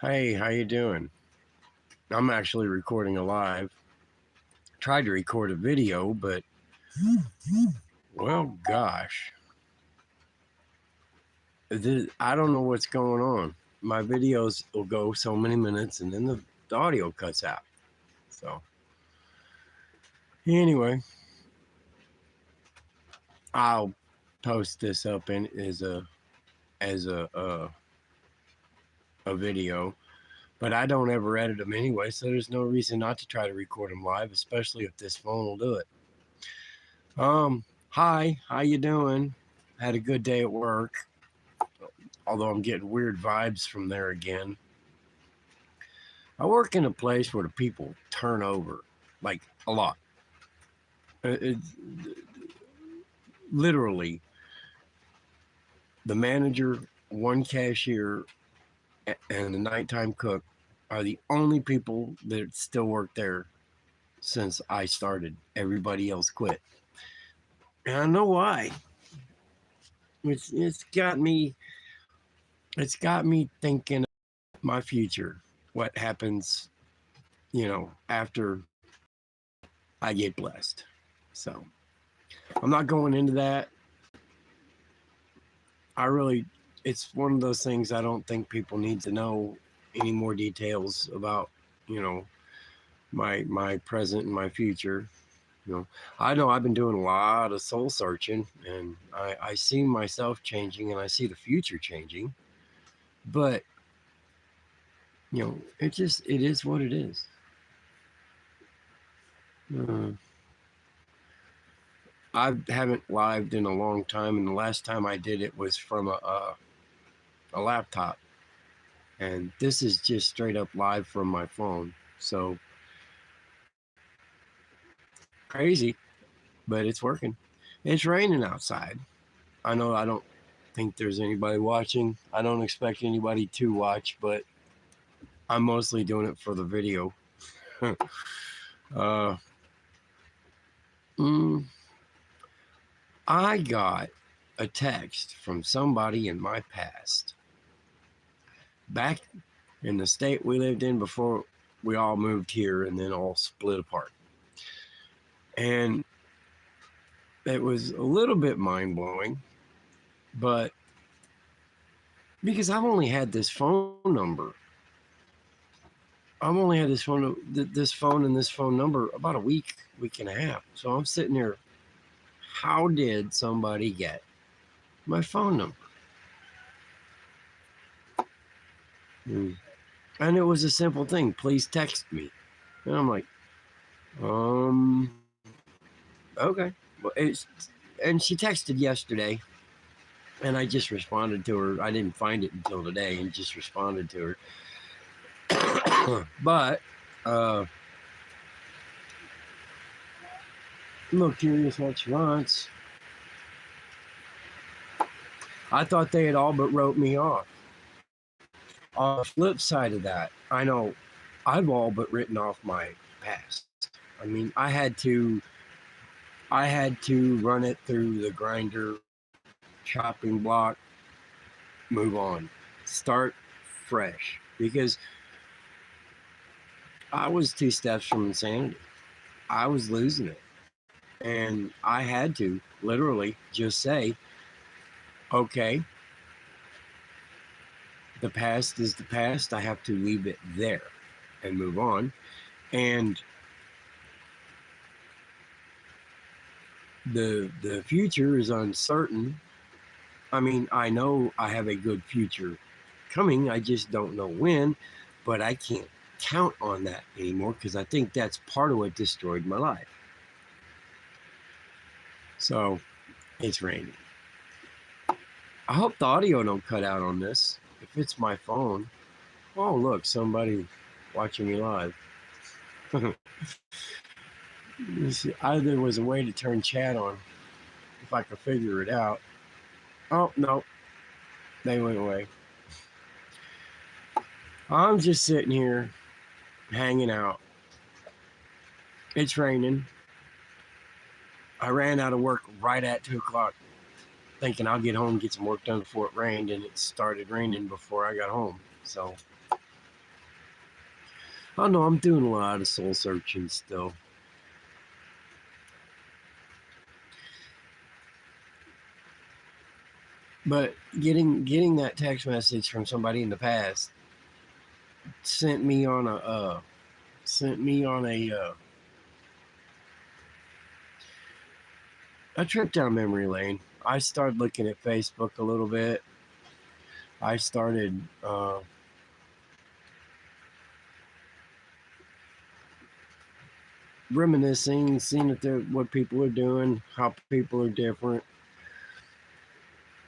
Hey, how you doing? I'm actually recording a live. Tried to record a video, but well, gosh, I don't know what's going on. My videos will go so many minutes, and then the audio cuts out. So anyway, I'll post this up in as a video, but I don't ever edit them anyway, so there's no reason not to try to record them live, especially if this phone will do it. Hi, how you doing? Had a good day at work, although I'm getting weird vibes from there again. I work in a place where the people turn over like a lot. It's literally the manager, one cashier, and the nighttime cook are the only people that still work there since I started. Everybody else quit. And I know why. It's got me thinking my future, what happens, after I get blessed. So I'm not going into that. It's one of those things I don't think people need to know any more details about, you know, my present and my future. I know I've been doing a lot of soul searching, and I see myself changing and I see the future changing, but it is what it is. Uh, I haven't lived in a long time, and the last time I did it was from a laptop, and this is just straight up live from my phone. So crazy, but it's working. It's raining outside. I know I don't think there's anybody watching. I don't expect anybody to watch, but I'm mostly doing it for the video. uh, mm, I got a text from somebody in my past, back in the state we lived in before we all moved here and then all split apart. And it was a little bit mind blowing, but because I've only had this phone number, I've only had this phone and this phone number about a week and a half. So I'm sitting here, how did somebody get my phone number? And it was a simple thing. Please text me. And I'm like, okay. Well, and she texted yesterday, and I just responded to her. I didn't find it until today, and just responded to her. But I'm a little curious what she wants. I thought they had all but wrote me off. On the flip side of that, I know I've all but written off my past. I mean, I had to run it through the grinder, chopping block, move on, start fresh, because I was 2 steps from insanity. I was losing it. And I had to literally just say, okay, the past is the past. I have to leave it there and move on. And the future is uncertain. I mean, I know I have a good future coming. I just don't know when, but I can't count on that anymore because I think that's part of what destroyed my life. So it's raining. I hope the audio don't cut out on this. If it's my phone, oh look, somebody watching me live. There was a way to turn chat on if I could figure it out. Oh no, they went away. I'm just sitting here hanging out. It's raining. I ran out of work right at 2 o'clock, thinking I'll get home and get some work done before it rained, and it started raining before I got home. So I know I'm doing a lot of soul searching still. But getting that text message from somebody in the past sent me on a trip down memory lane. I started looking at Facebook a little bit. I started reminiscing, seeing what people are doing, how people are different.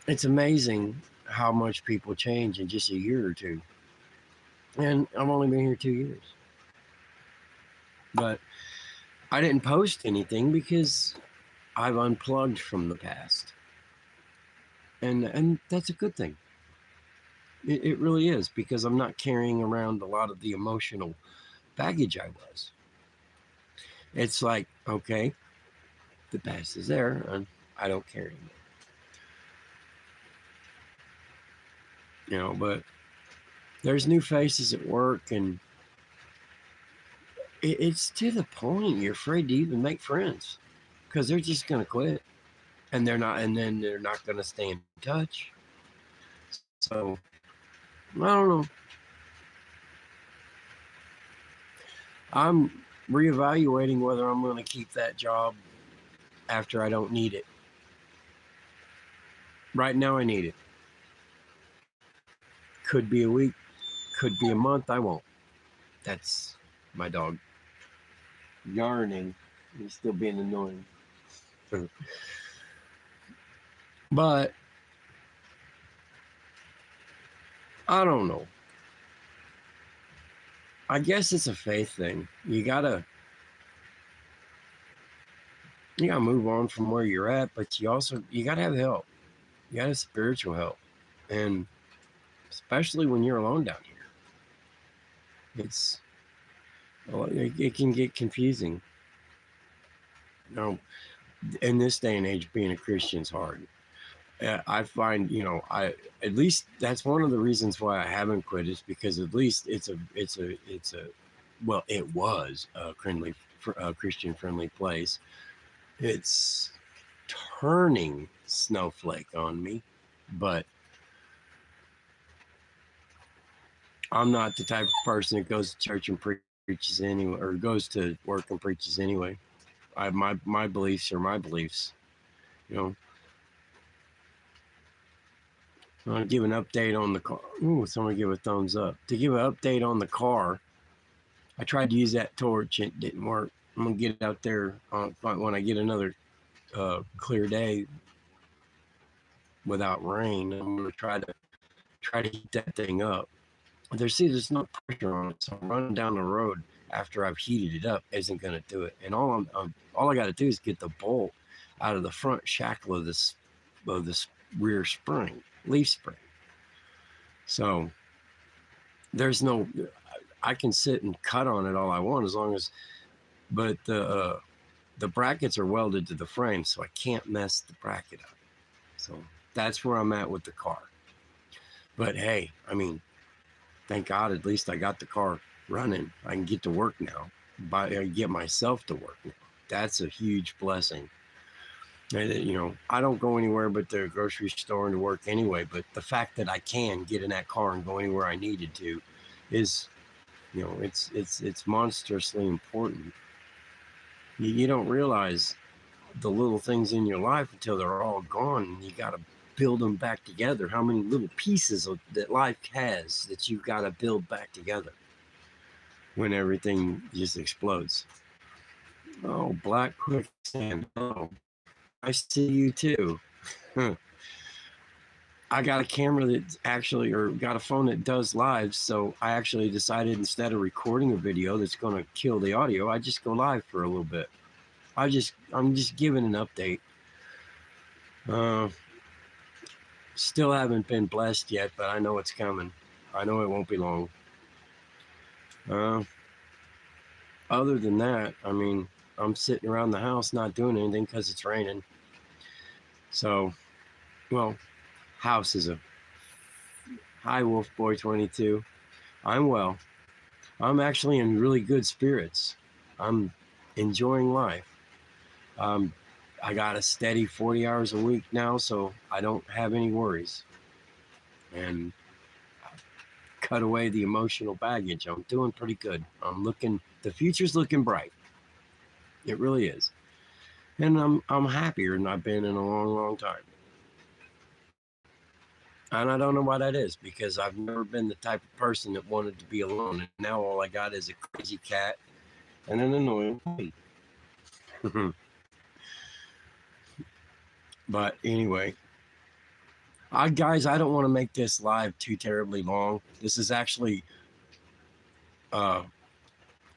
It's amazing how much people change in just a year or two. And I've only been here 2 years. But I didn't post anything because I've unplugged from the past. And that's a good thing. It really is, because I'm not carrying around a lot of the emotional baggage I was. It's like, okay, the past is there and I don't care anymore. You know, but there's new faces at work, and it's to the point you're afraid to even make friends because they're just going to quit, and then they're not going to stay in touch. So I don't know. I'm reevaluating whether I'm going to keep that job after I don't need it. Right now I need it. Could be a week, could be a month. I won't. That's my dog yarning. He's still being annoying. But I don't know. I guess it's a faith thing. You gotta move on from where you're at, but you gotta have help. You gotta have spiritual help. And especially when you're alone down here. It can get confusing. In this day and age, being a Christian is hard. I find, at least that's one of the reasons why I haven't quit, is because at least it was a Christian friendly place. It's turning snowflake on me, but I'm not the type of person that goes to church and preaches anyway, or goes to work and preaches anyway. My beliefs are my beliefs. I want to give an update on the car. Ooh, someone give a thumbs up. To give an update on the car, I tried to use that torch. It didn't work. I'm going to get it out there when I get another clear day without rain. I'm going to try to heat that thing up. There's no pressure on it, so running down the road after I've heated it up isn't going to do it. And all I got to do is get the bolt out of the front shackle of this rear spring, leaf spring. So I can sit and cut on it all I want, but the brackets are welded to the frame, so I can't mess the bracket up. So that's where I'm at with the car. But hey, thank God, at least I got the car running. I can get to work now. Get myself to work now. That's a huge blessing. And, I don't go anywhere but the grocery store and to work anyway. But the fact that I can get in that car and go anywhere I needed to is, it's monstrously important. You don't realize the little things in your life until they're all gone, and you got to build them back together. How many little pieces that life has that you've got to build back together when everything just explodes. Oh, Black Quicksand. Oh, I see you too. I got a camera or got a phone that does live, so I actually decided, instead of recording a video that's going to kill the audio, I just go live for a little bit. I'm just giving an update. Still haven't been blessed yet, but I know it's coming. I know it won't be long. Other than that, I'm sitting around the house not doing anything because it's raining. So, house is hi, Wolf Boy 22. I'm well. I'm actually in really good spirits. I'm enjoying life. Um, I got a steady 40 hours a week now, so I don't have any worries. And cut away the emotional baggage. I'm doing pretty good. The future's looking bright. It really is. And I'm happier than I've been in a long, long time. And I don't know why that is, because I've never been the type of person that wanted to be alone. And now all I got is a crazy cat and an annoying puppy. But anyway, guys, I don't want to make this live too terribly long. This is actually, oh,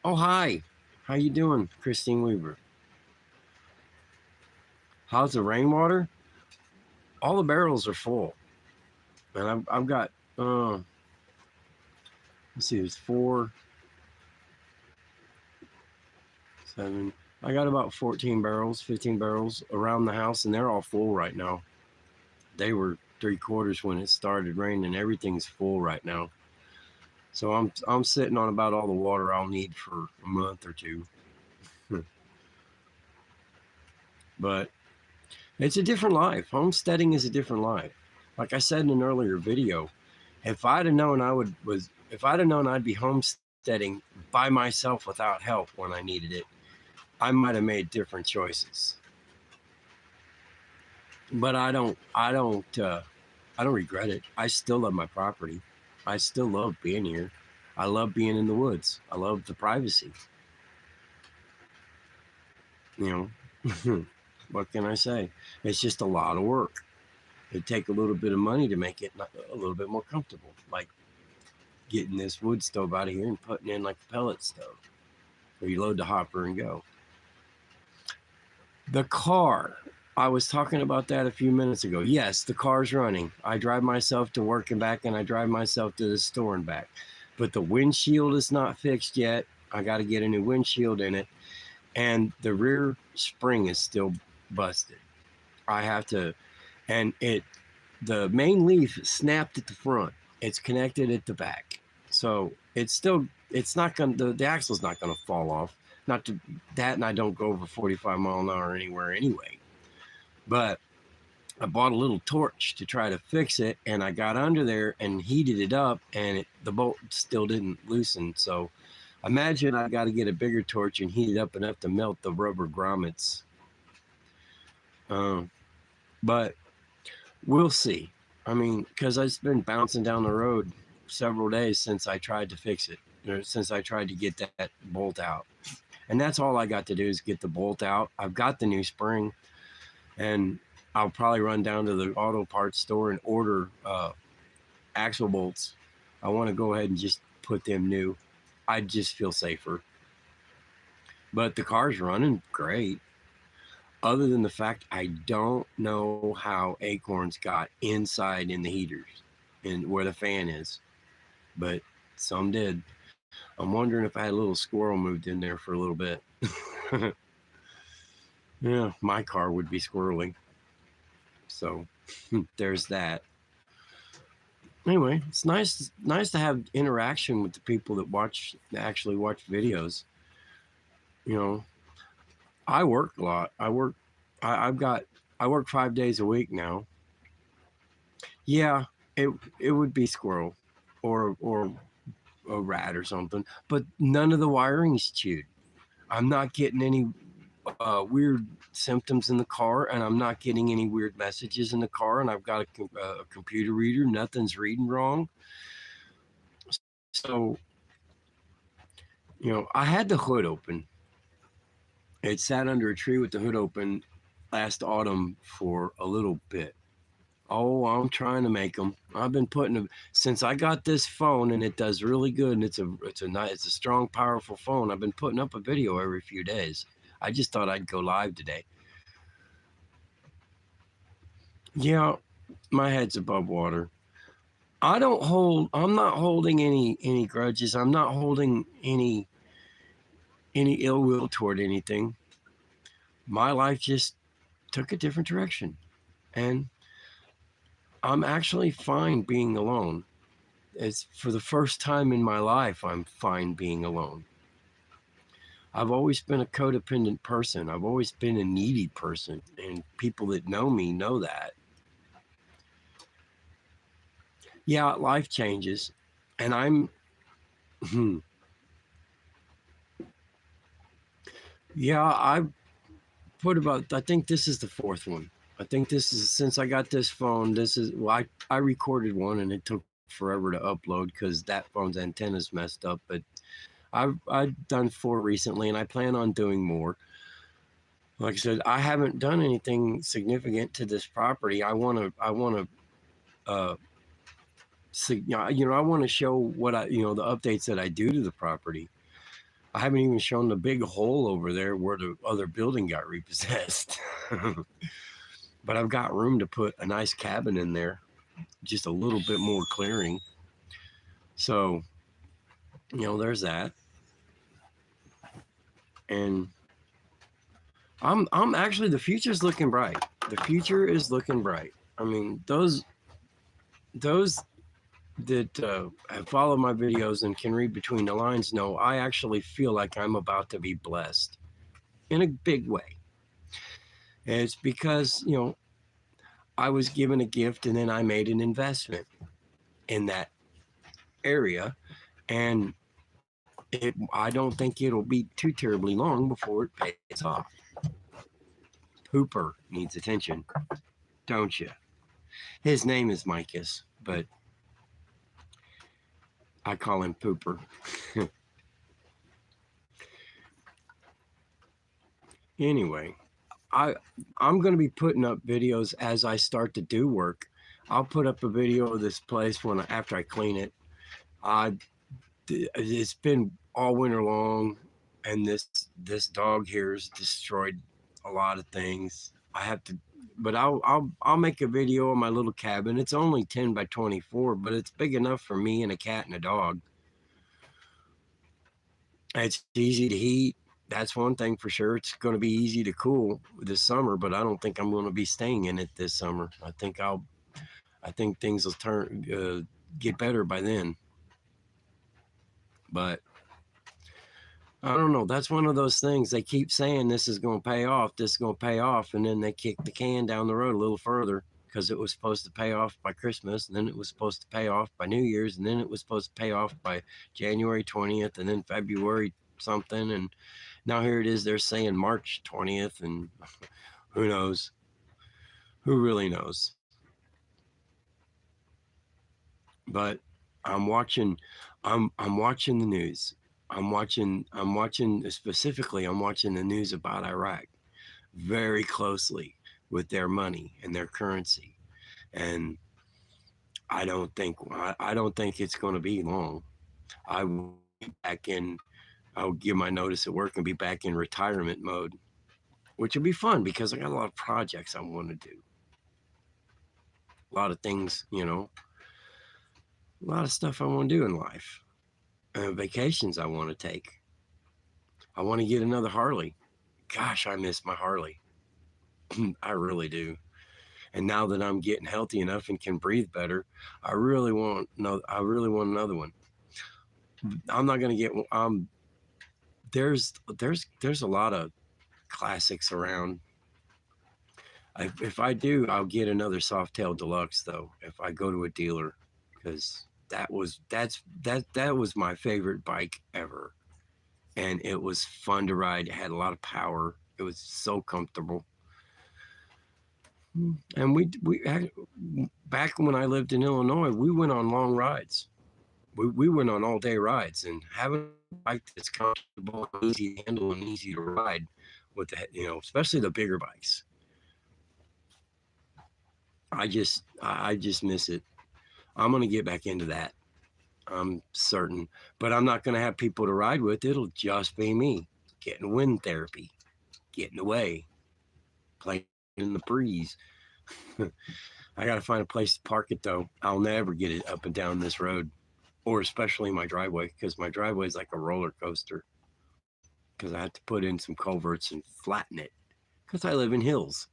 hi. How you doing, Christine Weaver? How's the rainwater? All the barrels are full. And I've got, let's see, there's 4, 7. I got about 14 barrels, 15 barrels around the house, and they're all full right now. They were 3/4 when it started raining. Everything's full right now. So I'm sitting on about all the water I'll need for a month or two. But it's a different life. Homesteading is a different life. Like I said in an earlier video, if I'd have known I'd be homesteading by myself without help when I needed it, I might have made different choices. But I don't regret it. I still love my property. I still love being here. I love being in the woods. I love the privacy. You know, what can I say? It's just a lot of work. It'd take a little bit of money to make it a little bit more comfortable, like getting this wood stove out of here and putting in like a pellet stove, where you load the hopper and go. The car, I was talking about that a few minutes ago. Yes, the car's running. I drive myself to work and back, and I drive myself to the store and back. But the windshield is not fixed yet. I got to get a new windshield in it. And the rear spring is still busted. I have to, and the main leaf snapped at the front. It's connected at the back. So it's not going to, the axle's not going to fall off. Not to that, and I don't go over 45 mile an hour anywhere anyway. But I bought a little torch to try to fix it, and I got under there and heated it up, and the bolt still didn't loosen. So imagine I got to get a bigger torch and heat it up enough to melt the rubber grommets. But we'll see. I mean, because I've been bouncing down the road several days since I tried to fix it, or since I tried to get that bolt out. And that's all I got to do is get the bolt out. I've got the new spring, and I'll probably run down to the auto parts store and order axle bolts. I want to go ahead and just put them new. I just feel safer. But the car's running great. Other than the fact I don't know how Acorns got inside in the heaters and where the fan is, but some did. I'm wondering if I had a little squirrel moved in there for a little bit. Yeah, my car would be squirrely. So there's that. Anyway, it's nice to have interaction with the people that actually watch videos. You know, I work a lot. I work 5 days a week now. Yeah, it would be squirrel or a rat or something, but none of the wiring's chewed. I'm not getting any weird symptoms in the car, and I'm not getting any weird messages in the car, and I've got a computer reader. Nothing's reading wrong. So, I had the hood open. It sat under a tree with the hood open last autumn for a little bit. Oh, I'm trying to make them. I've been putting them since I got this phone, and it does really good. And it's a strong, powerful phone. I've been putting up a video every few days. I just thought I'd go live today. Yeah, my head's above water. I'm not holding any grudges. I'm not holding any ill will toward anything. My life just took a different direction, and I'm actually fine being alone. it's for the first time in my life, I'm fine being alone. I've always been a codependent person. I've always been a needy person, and people that know me know that. Yeah, life changes, and I'm, yeah, I put about, I think this is the fourth one. I think this is, since I got this phone, this is, well, I recorded one and it took forever to upload because that phone's antenna's messed up, but I've done 4 recently, and I plan on doing more. Like I said, I haven't done anything significant to this property. I want to, I want to show what the updates that I do to the property. I haven't even shown the big hole over there where the other building got repossessed. But I've got room to put a nice cabin in there, just a little bit more clearing. So, there's that. And I'm actually, the future's looking bright. The future is looking bright. I mean, those that have followed my videos and can read between the lines know I actually feel like I'm about to be blessed in a big way. And it's because, I was given a gift and then I made an investment in that area, and I don't think it'll be too terribly long before it pays off. Hooper needs attention, don't you? His name is Micus, but I call him Pooper. Anyway, I'm going to be putting up videos as I start to do work. I'll put up a video of this place after I clean it. It's been all winter long, and this dog here has destroyed a lot of things. I have to, but I'll make a video of my little cabin. It's only 10 by 24, but it's big enough for me and a cat and a dog. It's easy to heat. That's one thing for sure. It's going to be easy to cool this summer, but I don't think I'm going to be staying in it this summer. I think things will get better by then. But I don't know. That's one of those things. They keep saying this is going to pay off, this is going to pay off, and then they kick the can down the road a little further because it was supposed to pay off by Christmas, and then it was supposed to pay off by New Year's, and then it was supposed to pay off by January 20th, and then February something, and now here it is. They're saying March 20th, and who knows? Who really knows? But I'm watching the news. I'm watching specifically, I'm watching the news about Iraq very closely with their money and their currency. And I don't think it's going to be long. I will be back in, I'll give my notice at work and be back in retirement mode, which will be fun because I got a lot of projects I want to do. A lot of things, a lot of stuff I want to do in life. Vacations I want to take. I want to get another Harley. Gosh, I miss my Harley. I really do. And now that I'm getting healthy enough and can breathe better, I really want another one. I'm not going to get there's a lot of classics around. If I do, I'll get another Softail Deluxe though if I go to a dealer, because that was my favorite bike ever, and it was fun to ride. It had a lot of power. It was so comfortable. And we had, back when I lived in Illinois, we went on long rides. We went on all day rides, and having a bike that's comfortable, easy to handle, and easy to ride with especially the bigger bikes. I just miss it. I'm going to get back into that. I'm certain, but I'm not going to have people to ride with. It'll just be me getting wind therapy, getting away, playing in the breeze. I got to find a place to park it though. I'll never get it up and down this road, or especially my driveway, because my driveway is like a roller coaster, because I have to put in some culverts and flatten it because I live in hills.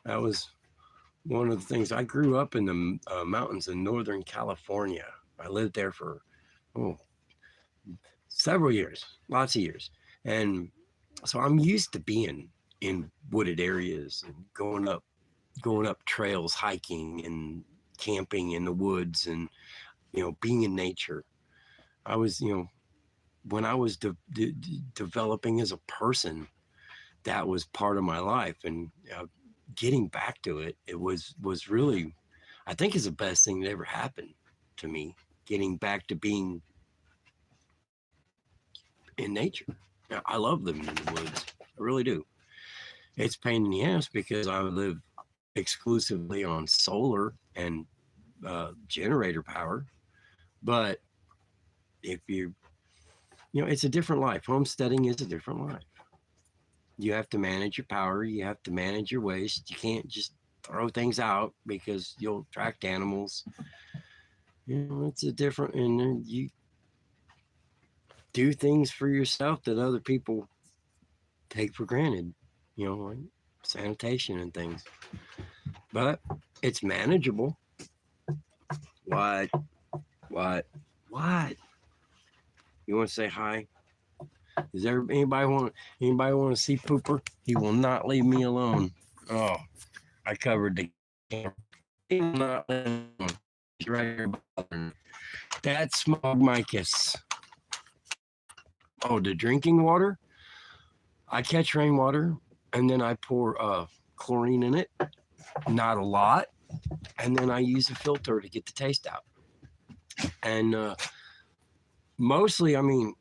That was one of the things, I grew up in the mountains in Northern California. I lived there for oh, several years, lots of years. And so I'm used to being in wooded areas and going up trails, hiking and camping in the woods, and being in nature. I was, when I was developing as a person, that was part of my life, and getting back to it, it was really, I think, is the best thing that ever happened to me. Getting back to being in nature. I love living in the woods. I really do. It's pain in the ass because I live exclusively on solar and generator power. But if it's a different life. Homesteading is a different life. You have to manage your power. You have to manage your waste. You can't just throw things out because you'll attract animals. It's a different, and then you do things for yourself that other people take for granted, like sanitation and things. But it's manageable. What? What? What? You want to say hi? Does anybody want to see Pooper? He will not leave me alone. Oh, I covered the camera. He will not leave me alone. He's right here bothering me. That's Smogmicus. Oh, the drinking water? I catch rainwater and then I pour chlorine in it. Not a lot. And then I use a filter to get the taste out. And mostly, I mean,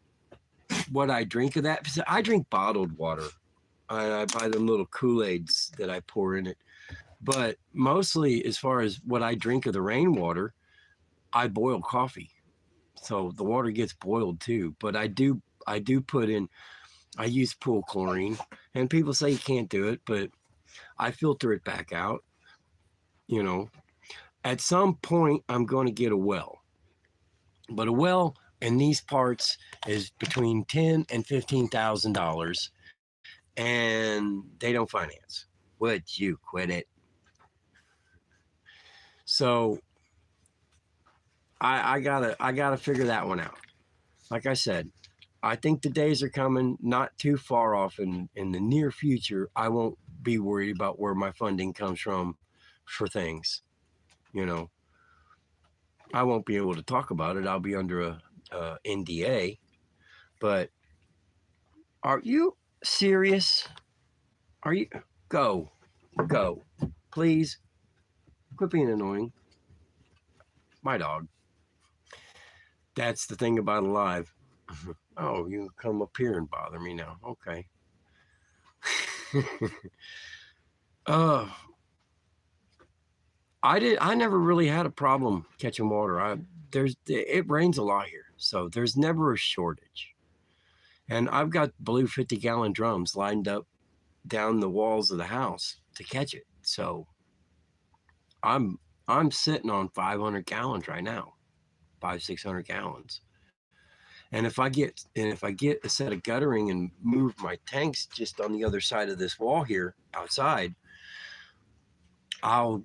what I drink of that, I drink bottled water. I buy them little Kool-Aids that I pour in it. But mostly, as far as what I drink of the rainwater, I boil coffee. So the water gets boiled too. But I do put in, I use pool chlorine. And people say you can't do it, but I filter it back out. At some point, I'm going to get a well. But a well in these parts is between $10,000 and $15,000, and they don't finance. Would you quit it? So I gotta figure that one out. Like I said, I think the days are coming, not too far off in the near future. I won't be worried about where my funding comes from for things. I won't be able to talk about it. I'll be under a NDA. But are you serious? Are you? Go, please. Quit being annoying. My dog. That's the thing about Alive. Oh, you come up here and bother me now. Okay. uh, I never really had a problem catching water. It rains a lot here, so there's never a shortage. And I've got blue 50-gallon drums lined up down the walls of the house to catch it. So I'm sitting on 500 gallons right now, 600 gallons. And if I get a set of guttering and move my tanks just on the other side of this wall here outside, I'll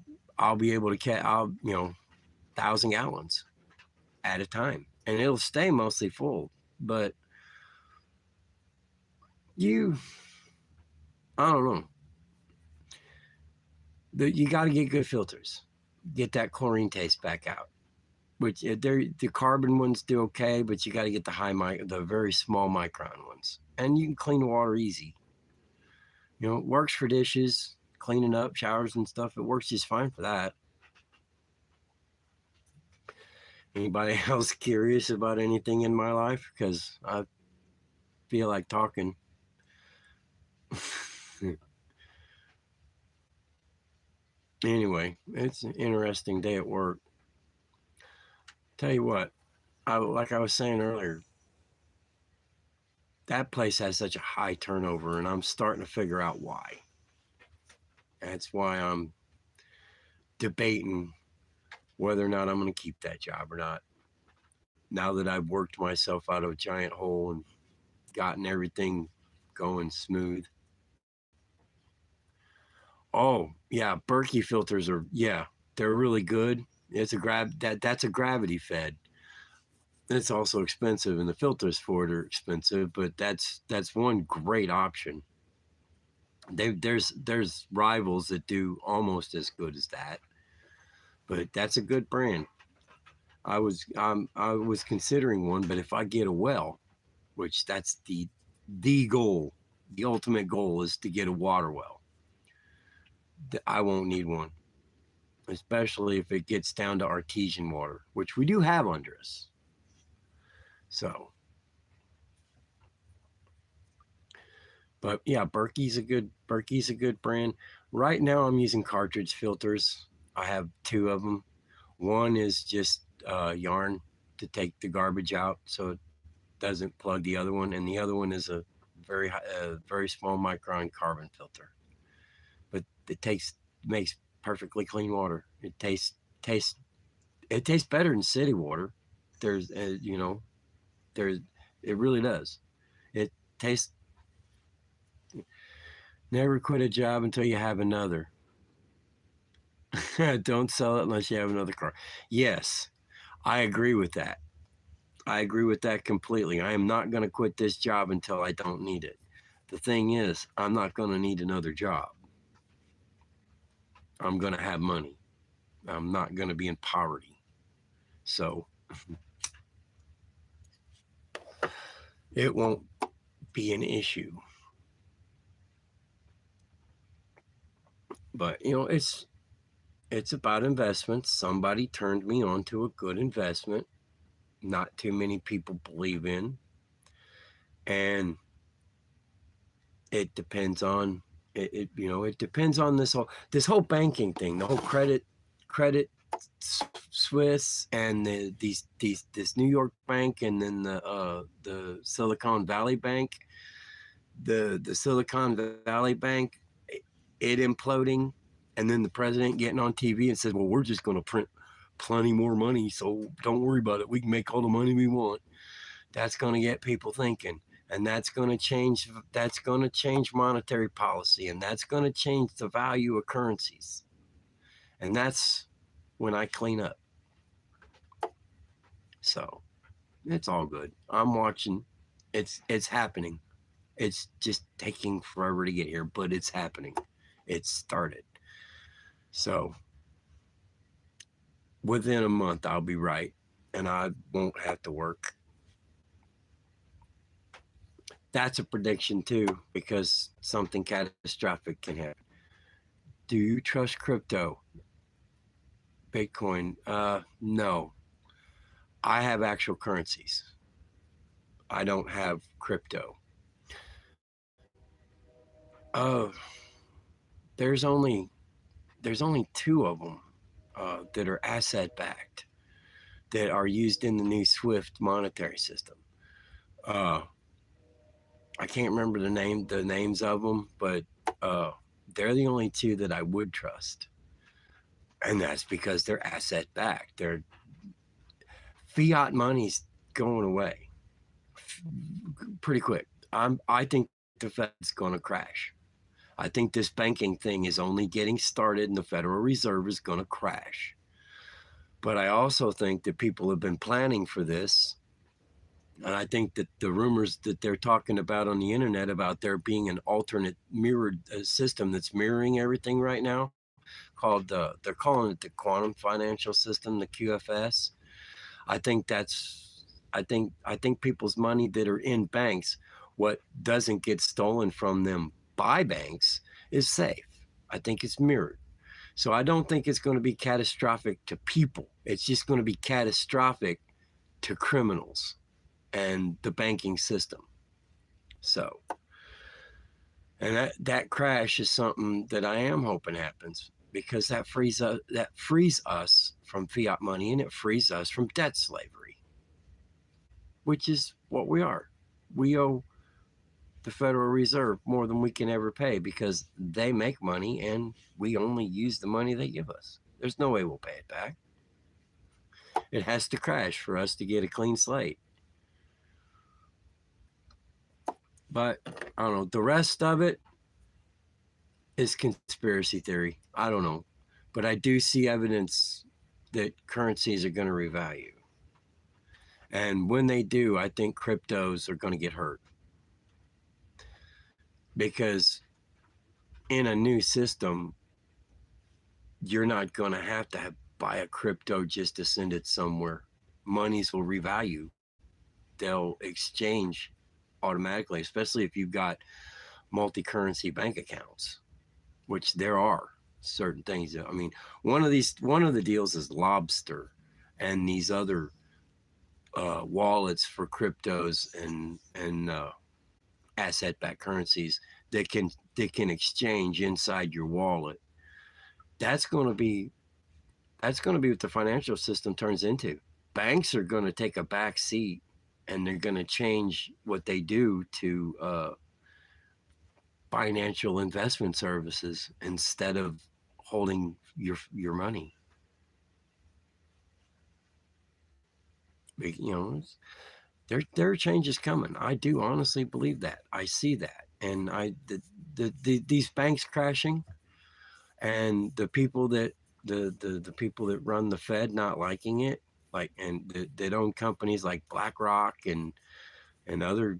be able to catch 1,000 gallons at a time, and it'll stay mostly full. But I don't know. You got to get good filters, get that chlorine taste back out. Which the carbon ones do okay, but you got to get the very small micron ones, and you can clean the water easy. It works for dishes, cleaning up, showers and stuff. It works just fine for that. Anybody else curious about anything in my life? Because I feel like talking. Anyway, it's an interesting day at work. Tell you what, like I was saying earlier, that place has such a high turnover, and I'm starting to figure out why. That's why I'm debating whether or not I'm going to keep that job or not. Now that I've worked myself out of a giant hole and gotten everything going smooth. Oh yeah, Berkey filters are, yeah, they're really good. It's a that's a gravity fed. It's also expensive, and the filters for it are expensive, but that's one great option. There's rivals that do almost as good as that, but that's a good brand. I was considering one, but if I get a well, which that's the goal, the ultimate goal is to get a water well. I won't need one, especially if it gets down to artesian water, which we do have under us. So, but yeah, Berkey's a good brand. Right now, I'm using cartridge filters. I have two of them. One is just yarn to take the garbage out, so it doesn't plug the other one, and the other one is a very small micron carbon filter. But makes perfectly clean water. Tastes it tastes better than city water. There's you know, there's it really does. It tastes. Never quit a job until you have another. Don't sell it unless you have another car. Yes, I agree with that. I agree with that completely. I am not going to quit this job until I don't need it. The thing is, I'm not going to need another job. I'm going to have money. I'm not going to be in poverty. So it won't be an issue. But, it's about investments. Somebody turned me on to a good investment. Not too many people believe in. And it depends on it depends on this whole banking thing, the whole credit Swiss and this New York bank, and then the Silicon Valley Bank, the Silicon Valley Bank, it imploding, and then the president getting on TV and says, well, we're just going to print plenty more money, so don't worry about it, we can make all the money we want. That's going to get people thinking, and that's going to change monetary policy, and that's going to change the value of currencies. And that's when I clean up. So it's all good. I'm watching. It's happening. It's just taking forever to get here, but it's happening. It's started. So within a month I'll be right, and I won't have to work. That's a prediction too, because something catastrophic can happen. Do you trust crypto? Bitcoin? No. I have actual currencies. I don't have crypto. Oh, there's only two of them that are asset backed, that are used in the new SWIFT monetary system. I can't remember the names of them, but they're the only two that I would trust, and that's because they're asset backed. They're fiat money's going away pretty quick. I think the Fed's going to crash. I think this banking thing is only getting started, and the Federal Reserve is going to crash. But I also think that people have been planning for this. And I think that the rumors that they're talking about on the internet about there being an alternate mirrored system that's mirroring everything right now, called they're calling it the quantum financial system, the QFS. I think people's money that are in banks, what doesn't get stolen from them by banks, is safe. I think it's mirrored. So I don't think it's going to be catastrophic to people. It's just going to be catastrophic to criminals and the banking system. So, and that crash is something that I am hoping happens, because that frees us from fiat money, and it frees us from debt slavery, which is what we are. We owe the Federal Reserve more than we can ever pay, because they make money and we only use the money they give us. There's no way we'll pay it back. It has to crash for us to get a clean slate. But I don't know, the rest of it, is conspiracy theory. I don't know. But I do see evidence that currencies are going to revalue. And when they do, I think cryptos are going to get hurt. Because in a new system, you're not going to have buy a crypto just to send it somewhere. Monies will revalue. They'll exchange automatically, especially if you've got multi-currency bank accounts, which there are certain things. I mean, one of the deals is Lobster and these other wallets for cryptos and asset-backed currencies that can exchange inside your wallet. That's going to be what the financial system turns into. Banks are going to take a back seat, and they're going to change what they do to financial investment services instead of holding your money. You know, there are changes coming. I do honestly believe that. I see that, and these banks crashing, and the people that the people that run the Fed not liking it, like, and that own companies like BlackRock and other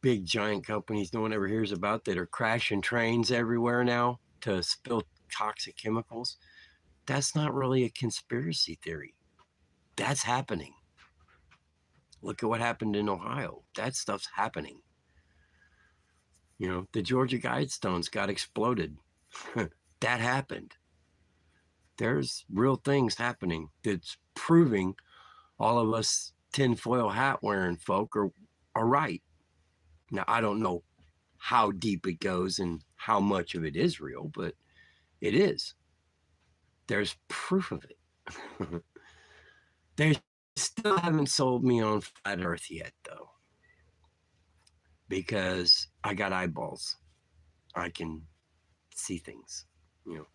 big giant companies no one ever hears about that are crashing trains everywhere now to spill toxic chemicals. That's not really a conspiracy theory. That's happening. Look at what happened in Ohio. That stuff's happening. You know, the Georgia Guidestones got exploded. That happened. There's real things happening that's proving all of us tinfoil hat wearing folk are right. Now, I don't know how deep it goes and how much of it is real, but it is. There's proof of it. They still haven't sold me on flat Earth yet, though, because I got eyeballs. I can see things, you know.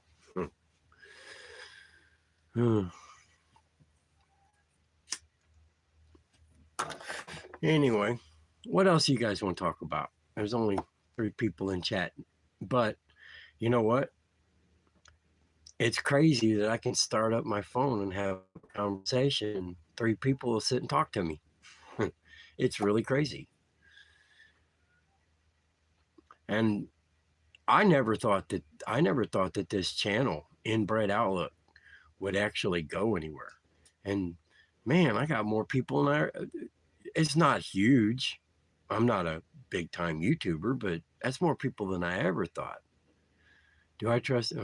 Anyway, what else you guys want to talk about? There's only 3 people in chat, but you know what? It's crazy that I can start up my phone and have a conversation. 3 people will sit and talk to me. It's really crazy. And I never thought that this channel, Inbred Outlook, would actually go anywhere. And man, I got more people than it's not huge. I'm not a big time YouTuber, but that's more people than I ever thought. Do I trust?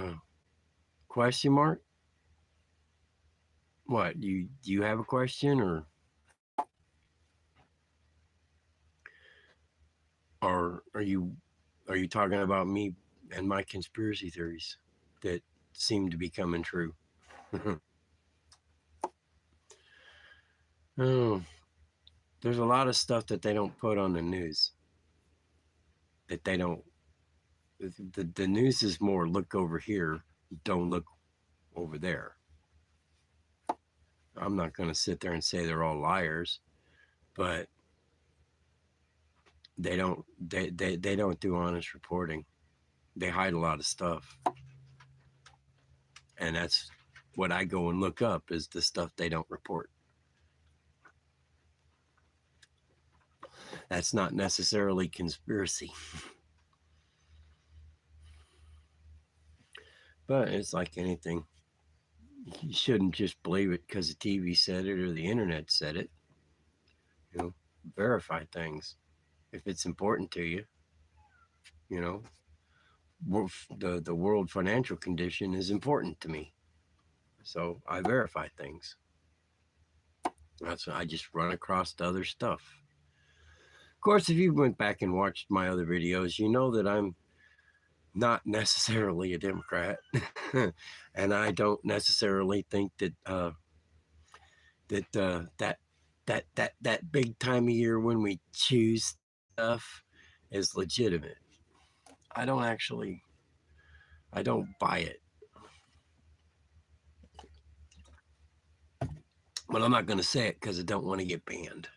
Question mark? What, do you have a question, or are you talking about me and my conspiracy theories that seem to be coming true? Oh, there's a lot of stuff that they don't put on the news. That they don't. The news is more look over here, don't look over there. I'm not going to sit there and say they're all liars, but they don't do honest reporting. They hide a lot of stuff, and that's what I go and look up, is the stuff they don't report. That's not necessarily conspiracy. But it's like anything. You shouldn't just believe it because the TV said it or the internet said it. You know, verify things if it's important to you. You know, the world financial condition is important to me, so I verify things. That's I just run across the other stuff. Of course, if you went back and watched my other videos, you know that I'm not necessarily a Democrat, and I don't necessarily think that that big time of year when we choose stuff is legitimate. I don't buy it. But I'm not going to say it because I don't want to get banned.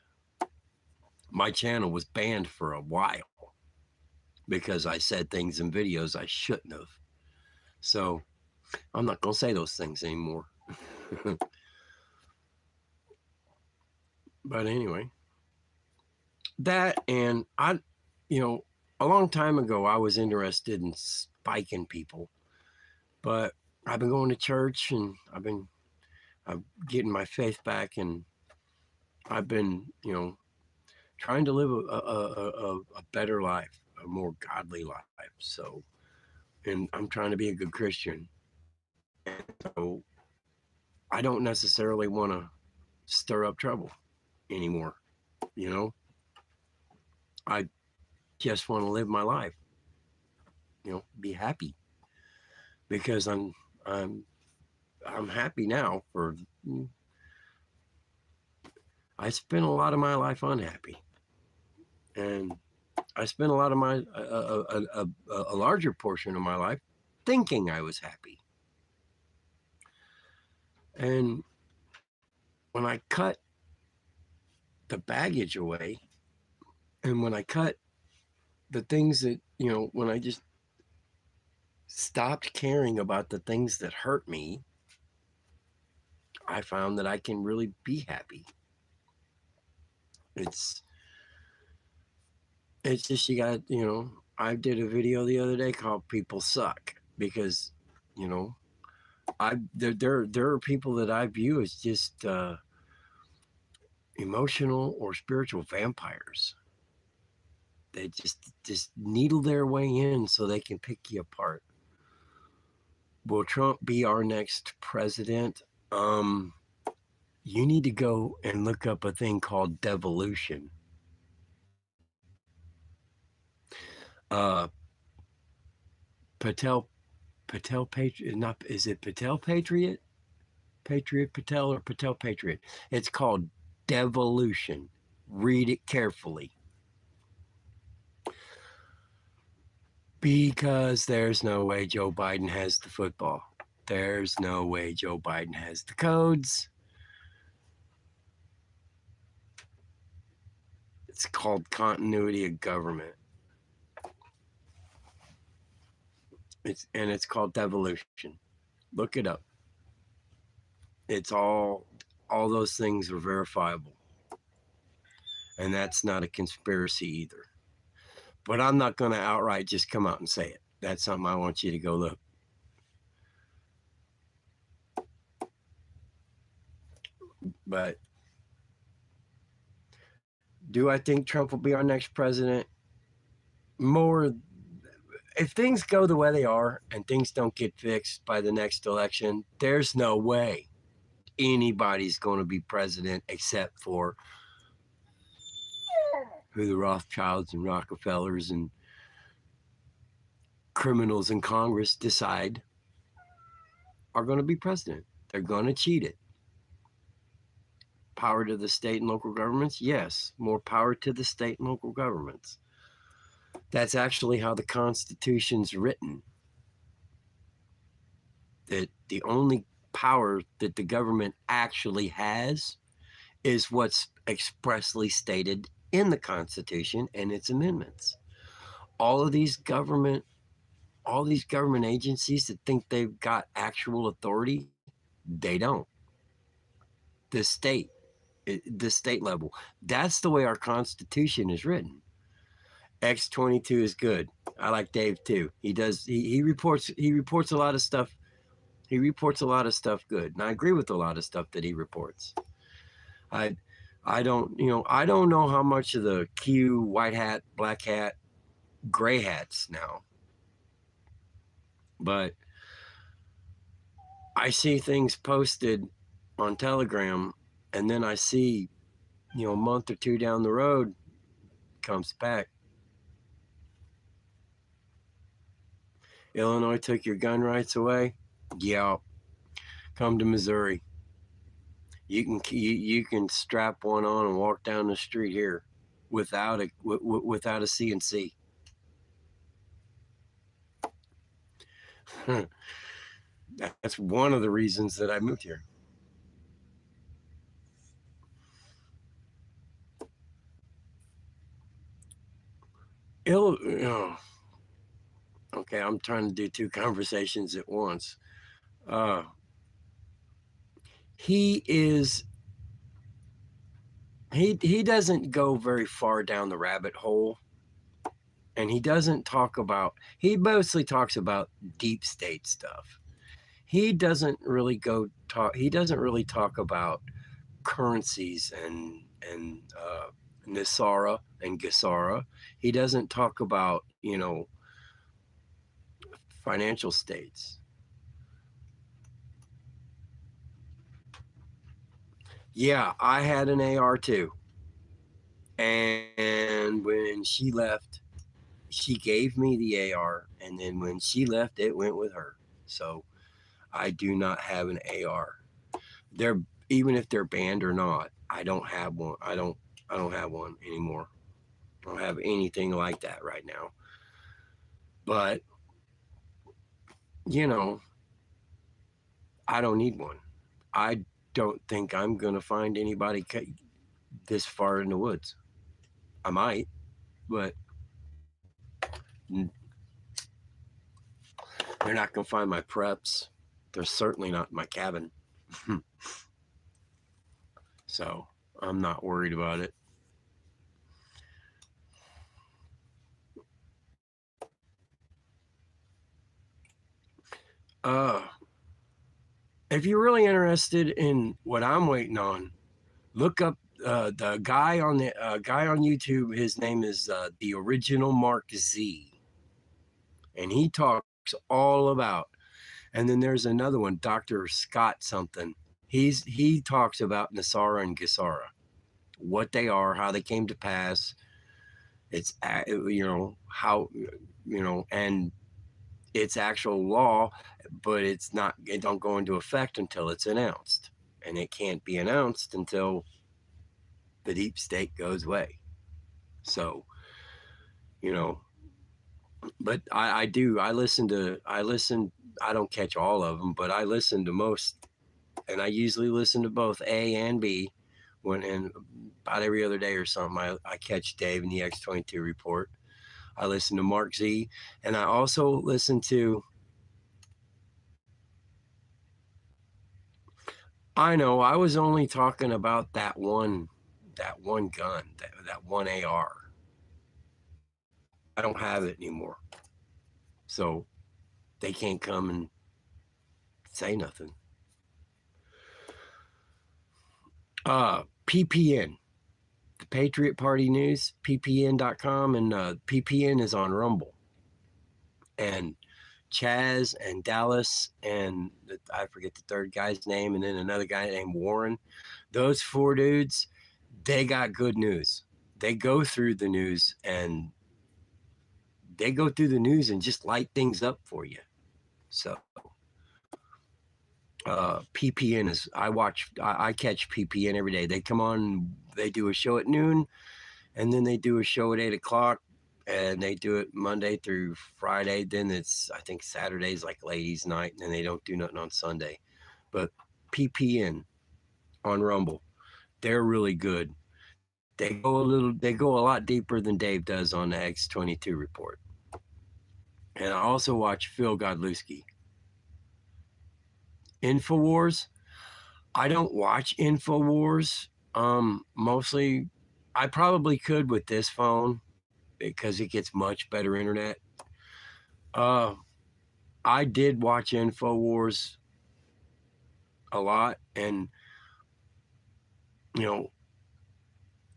My channel was banned for a while. because I said things in videos I shouldn't have. So I'm not going to say those things anymore. But anyway, that, and a long time ago, I was interested in spiking people, but I've been going to church and I'm getting my faith back, and I've been, trying to live a better life, a more godly life. So, and I'm trying to be a good Christian. And so I don't necessarily want to stir up trouble anymore. You know, I just want to live my life, be happy, because I'm I'm happy now. I spent a lot of my life unhappy, and I spent a lot of my a larger portion of my life thinking I was happy. And when I cut the baggage away, and when I cut the things that, when I just stopped caring about the things that hurt me, I found that I can really be happy. It's just, you got, I did a video the other day called "People Suck," because, there are people that I view as just emotional or spiritual vampires. They just needle their way in so they can pick you apart. Will Trump be our next president? You need to go and look up a thing called devolution. Uh, Patel Patriot, not, is it Patel Patriot? Patriot Patel or Patel Patriot? It's called devolution. Read it carefully. Because there's no way Joe Biden has the football. There's no way Joe Biden has the codes. It's called continuity of government. It's called devolution. Look it up. It's all those things are verifiable. And that's not a conspiracy either. But I'm not going to outright just come out and say it. That's something I want you to go look. But do I think Trump will be our next president? More, if things go the way they are and things don't get fixed by the next election, there's no way anybody's going to be president except for who the Rothschilds and Rockefellers and criminals in Congress decide are going to be president. They're going to cheat it. Power to the state and local governments? Yes, more power to the state and local governments. That's actually how the Constitution's written. That the only power that the government actually has is what's expressly stated in the Constitution and its amendments. All these government agencies that think they've got actual authority, they don't. The state level. That's the way our Constitution is written. X22 is good. I like Dave too. He reports a lot of stuff. He reports a lot of stuff good. And I agree with a lot of stuff that he reports. I don't know how much of the Q, white hat, black hat, gray hats now. But I see things posted on Telegram, and then I see, a month or two down the road, comes back. Illinois took your gun rights away. Yeah, come to Missouri. You can strap one on and walk down the street here without a CNC. That's one of the reasons that I moved here. Okay, I'm trying to do two conversations at once. Uh, he is he doesn't go very far down the rabbit hole, and he doesn't talk about. He mostly talks about deep state stuff. He doesn't really go talk. He doesn't really talk about currencies and Nisara and Gisara. He doesn't talk about financial states. Yeah, I had an AR too. And when she left, she gave me the AR. And then when she left, it went with her. So I do not have an AR. They're even if they're banned or not, I don't have one. I don't have one anymore. I don't have anything like that right now. But, you know, I don't need one. I don't think I'm going to find anybody this far in the woods. I might, but they're not going to find my preps. They're certainly not in my cabin. So I'm not worried about it. Uh, if you're really interested in what I'm waiting on, look up the guy on YouTube. His name is the original Mark Z, and he talks all about. And then there's another one, Dr. Scott something. He talks about Nisara and Gisara, what they are, how they came to pass. It's how and it's actual law, but it's not. It don't go into effect until it's announced, and it can't be announced until the deep state goes away. So, but I do. I listen. I don't catch all of them, but I listen to most, and I usually listen to both A and B. And about every other day or something, I catch Dave in the X22 report. I listen to Mark Z, and I also listen to. I know I was only talking about that one gun, that one AR. I don't have it anymore, so they can't come and say nothing. PPN, the Patriot Party News, ppn.com, and PPN is on Rumble. And Chaz and Dallas, and I forget the third guy's name, and then another guy named Warren. Those four dudes, they got good news. They go through the news and just light things up for you. So PPN is I catch PPN every day. They come on, they do a show at noon, and then they do a show at 8:00, and they do it Monday through Friday. Then it's I think Saturday's like ladies' night, and then they don't do nothing on Sunday. But PPN on Rumble, they're really good. They go a lot deeper than Dave does on the X22 report. And I also watch Phil Godlewski. InfoWars, I don't watch InfoWars. Mostly, I probably could with this phone because it gets much better internet. I did watch InfoWars a lot, and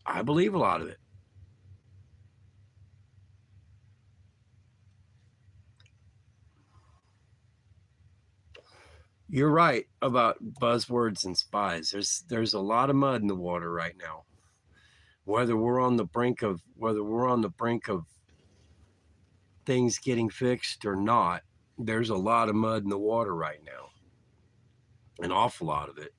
I believe a lot of it. You're right about buzzwords and spies. There's a lot of mud in the water right now. Whether we're on the brink of things getting fixed or not, there's a lot of mud in the water right now. An awful lot of it.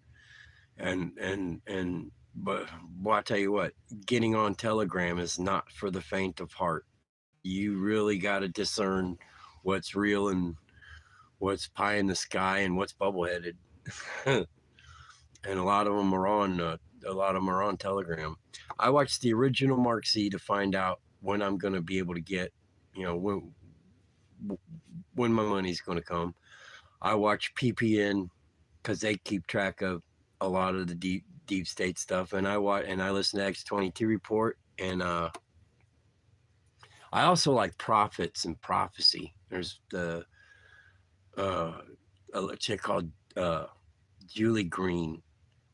But I tell you what, getting on Telegram is not for the faint of heart. You really got to discern what's real and what's pie in the sky and what's bubble headed. And a lot of them are on Telegram. I watched the original Mark Z to find out when I'm going to be able to get, when my money's going to come. I watch PPN because they keep track of a lot of the deep state stuff, and I listen to X22 Report, and I also like Prophets and Prophecy. There's uh, a chick called Julie Green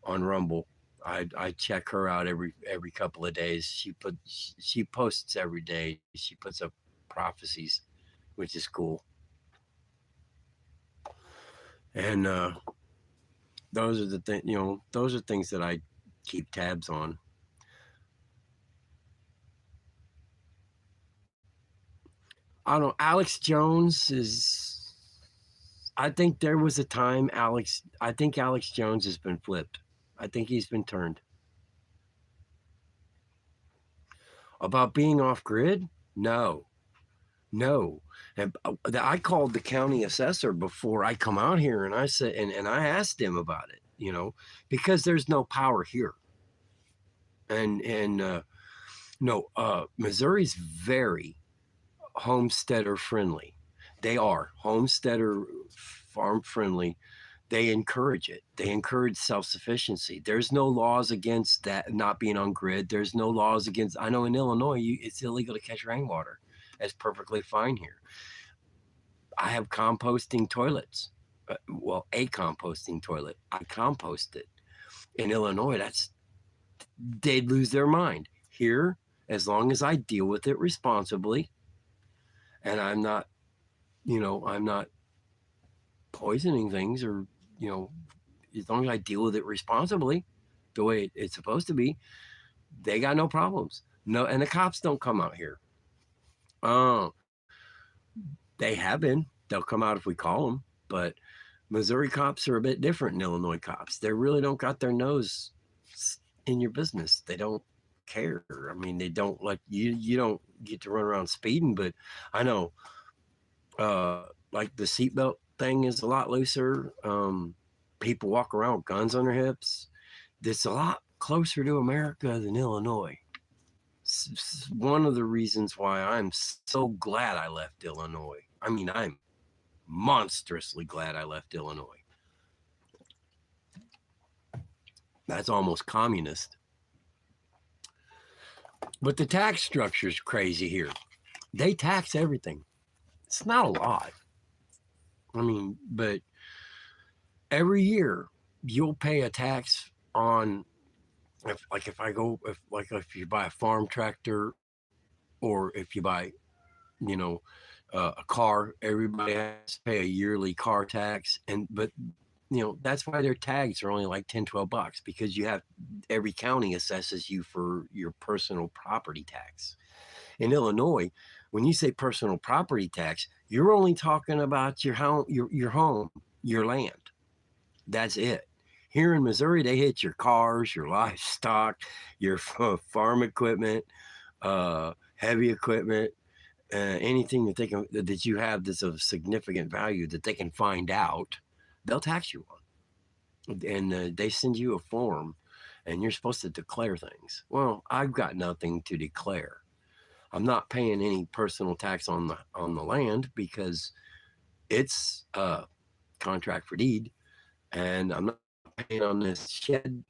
on Rumble. I check her out every couple of days. She posts every day. She puts up prophecies, which is cool. And those are the thing. Those are things that I keep tabs on. I don't. Alex Jones is. I think there was a time Alex. I think Alex Jones has been flipped. I think he's been turned. About being off grid? No, no. And I called the county assessor before I come out here, and I said, and I asked him about it. Because there's no power here, and no, Missouri's very homesteader friendly. They are homesteader farm friendly. They encourage it. They encourage self-sufficiency. There's no laws against that not being on grid. There's no laws against. I know in Illinois, it's illegal to catch rainwater. That's perfectly fine here. I have composting toilets. Well, a composting toilet. I compost it. In Illinois, they'd lose their mind. Here, as long as I deal with it responsibly, and I'm not poisoning things, or as long as I deal with it responsibly, the way it's supposed to be, they got no problems. No, and the cops don't come out here. Uh, they have been. They'll come out if we call them, but Missouri cops are a bit different than Illinois cops. They really don't got their nose in your business. They don't care. I mean, they don't let you. You don't get to run around speeding, but I know, like the seatbelt thing is a lot looser. People walk around with guns on their hips. It's a lot closer to America than Illinois. One of the reasons why I'm so glad I left Illinois. I mean, I'm monstrously glad I left Illinois. That's almost communist. But the tax structure is crazy here. They tax everything. It's not a lot. I mean, but every year you'll pay a tax on, if you buy a farm tractor, or if you buy, you know, a car, everybody has to pay a yearly car tax. But that's why their tags are only like $10-12, because every county assesses you for your personal property tax. In Illinois, when you say personal property tax, you're only talking about your home, your land. That's it. Here in Missouri, they hit your cars, your livestock, your farm equipment, heavy equipment, anything that you have that's of significant value that they can find out, they'll tax you on. And they send you a form, and you're supposed to declare things. Well, I've got nothing to declare. I'm not paying any personal tax on the land, because it's a contract for deed, and I'm not paying on this shed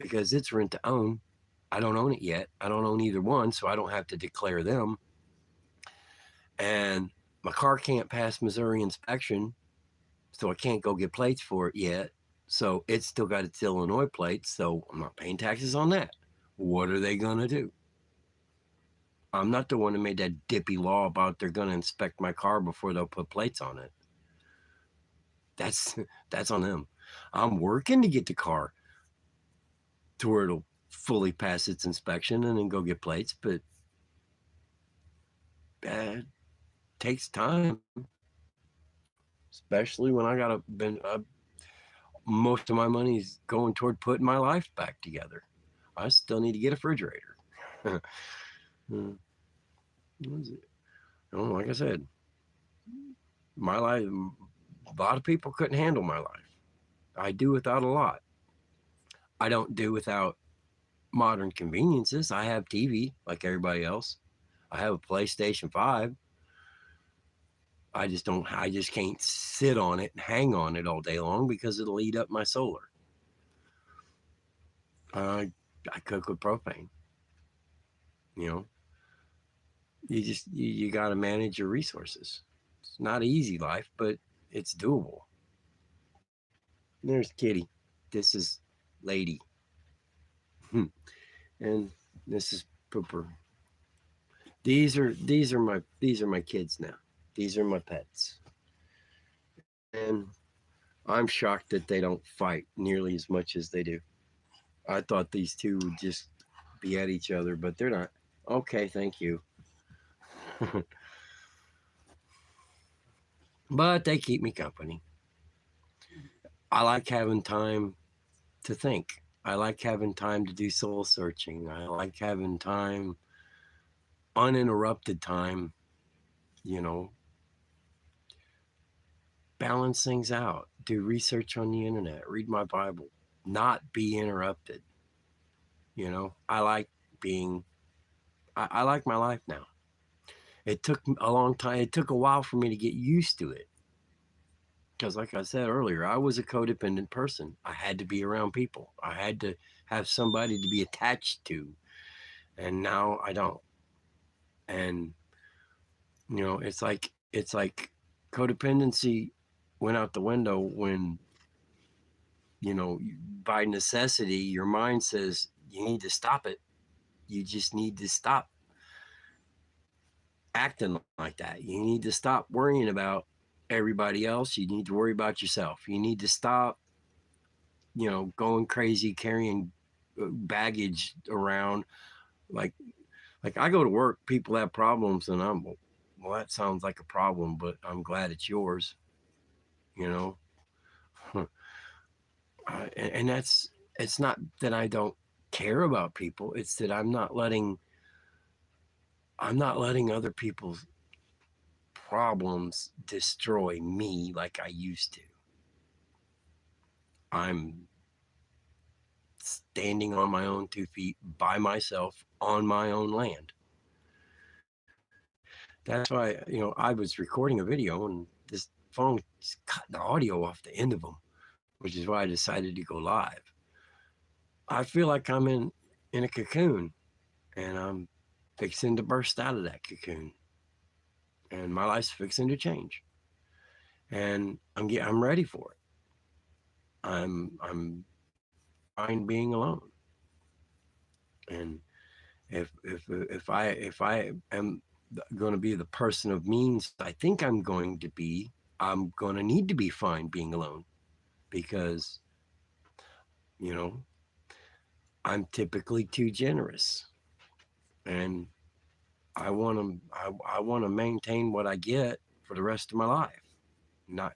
because it's rent to own. I don't own it yet. I don't own either one, so I don't have to declare them. And my car can't pass Missouri inspection, so I can't go get plates for it yet. So it's still got its Illinois plates, so I'm not paying taxes on that. What are they going to do? I'm not the one that made that dippy law about they're going to inspect my car before they'll put plates on it. That's on them. I'm working to get the car to where it'll fully pass its inspection and then go get plates, but it takes time, especially when most of my money's going toward putting my life back together. I still need to get a refrigerator. Like I said, my life, a lot of people couldn't handle my life. I do without a lot. I don't do without modern conveniences. I have TV like everybody else. I have a PlayStation 5. I just don't. I just can't sit on it and hang on it all day long because it'll eat up my solar. I cook with propane. You know, you got to manage your resources. It's not an easy life, but it's doable. There's Kitty. This is Lady, and this is Pooper. These are my kids now. These are my pets, and I'm shocked that they don't fight nearly as much as they do. I thought these two would just be at each other, but they're not. Okay, thank you. But they keep me company. I like having time to think. I like having time to do soul searching. I like having time, uninterrupted time, you know, balance things out, do research on the internet, read my Bible, not be interrupted. I like being, I like my life now. It took a long time. It took a while for me to get used to it. Because, like I said earlier, I was a codependent person. I had to be around people, I had to have somebody to be attached to. And now I don't. And, it's like codependency went out the window when, by necessity, your mind says you need to stop it. You just need to stop acting like that. You need to stop worrying about everybody else. You need to worry about yourself. You need to stop, going crazy, carrying baggage around. Like, like I go to work, people have problems, and well, that sounds like a problem, but I'm glad it's yours. You know, and that's it's not that I don't care about people. It's that I'm not letting other people's problems destroy me like I used to. I'm standing on my own 2 feet by myself on my own land. That's why, I was recording a video and this phone just cut the audio off the end of them, which is why I decided to go live. I feel like I'm in a cocoon and I'm fixing to burst out of that cocoon and my life's fixing to change. And I'm ready for it. I'm fine being alone. And if I am going to be the person of means I think I'm going to be, I'm going to need to be fine being alone because, you know, I'm typically too generous, and I want to maintain what I get for the rest of my life, not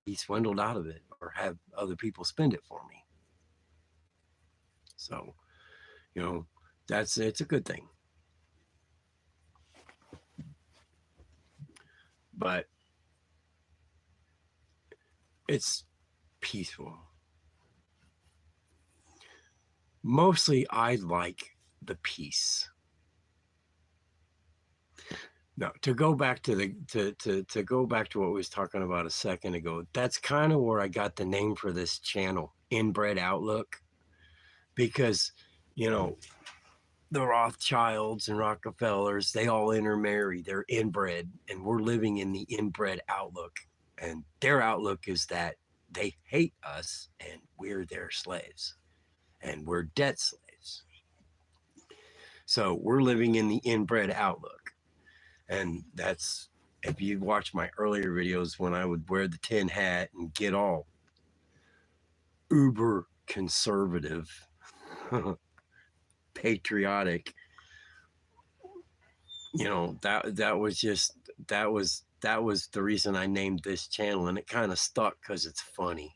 be swindled out of it or have other people spend it for me. So, you know, it's a good thing. But it's peaceful. Mostly I like the peace. Now, to go back to to go back to what we was talking about a second ago, that's kind of where I got the name for this channel, Inbred Outlook, because, you know, the Rothschilds and Rockefellers, they all intermarry, they're inbred, and we're living in the inbred outlook. And their outlook is that they hate us and we're their slaves and we're debt slaves. So we're living in the inbred outlook. And that's, if you watch my earlier videos when I would wear the tin hat and get all uber conservative, patriotic, that was the reason I named this channel, and it kind of stuck because it's funny.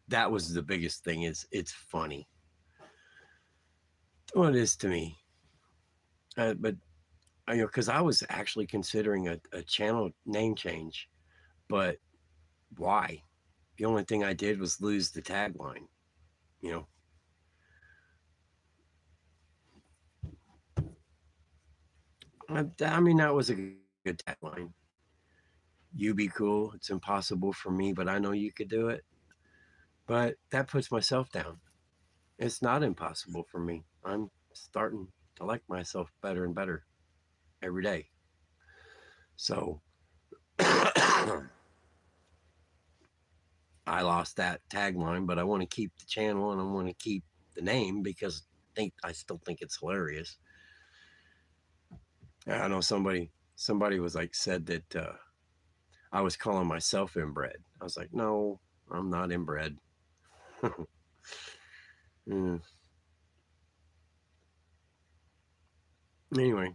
That was the biggest thing, is it's funny. Well, it is to me. But because I was actually considering a channel name change, but why? The only thing I did was lose the tagline, you know. I mean, that was a good tagline. you be cool. It's impossible for me, but I know you could do it. But that puts myself down. It's not impossible for me. I'm starting to like myself better and better every day. So I lost that tagline, but I want to keep the channel and I want to keep the name because I still think it's hilarious. I know somebody was like said that I was calling myself inbred. I was like, no, I'm not inbred. Mm. Anyway,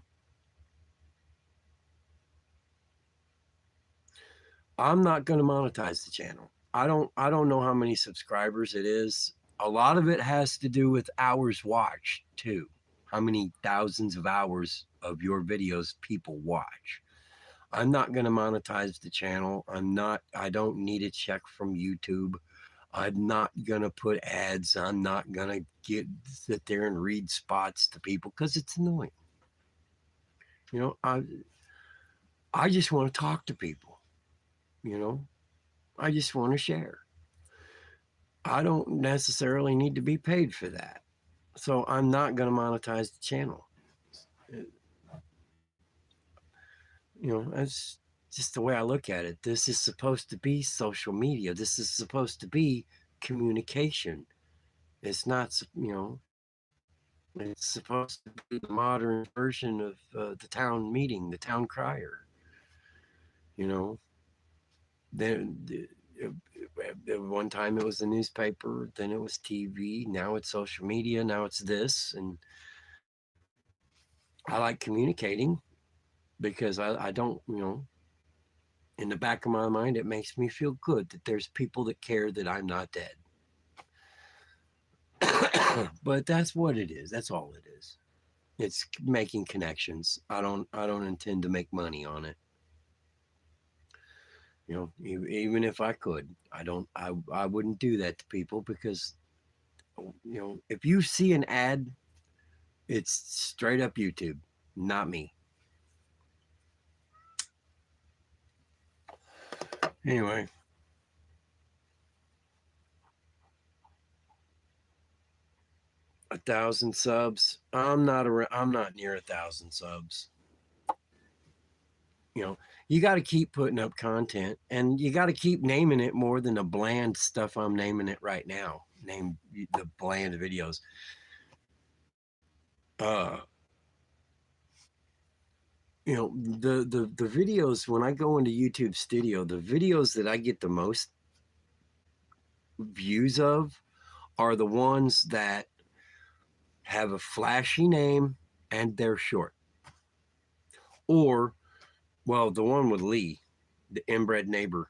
I'm not going to monetize the channel. I don't know how many subscribers it is. A lot of it has to do with hours watched too. How many thousands of hours of your videos people watch. I'm not going to monetize the channel. I don't need a check from YouTube. I'm not going to put ads. I'm not going to sit there and read spots to people because it's annoying. You know, I just want to talk to people, you know. I just want to share. I don't necessarily need to be paid for that. So I'm not going to monetize the channel. You know, that's just the way I look at it. This is supposed to be social media. This is supposed to be communication. It's not, it's supposed to be the modern version of the town meeting, the town crier. You know, then at one time it was the newspaper, then it was TV, now it's social media, now it's this. And I like communicating because I don't, in the back of my mind, it makes me feel good that there's people that care that I'm not dead. But that's what it is. That's all it is. It's making connections. I don't intend to make money on it. You know, even if I could, I wouldn't do that to people because, if you see an ad, it's straight up YouTube, not me. Anyway, 1,000 subs. I'm not near 1,000 subs. You know, you got to keep putting up content and you got to keep naming it more than the bland stuff I'm naming it right now. Name the bland videos. Uh, the videos when I go into YouTube Studio, the videos that I get the most views of are the ones that have a flashy name and they're short. Or, well, the one with Lee, the inbred neighbor.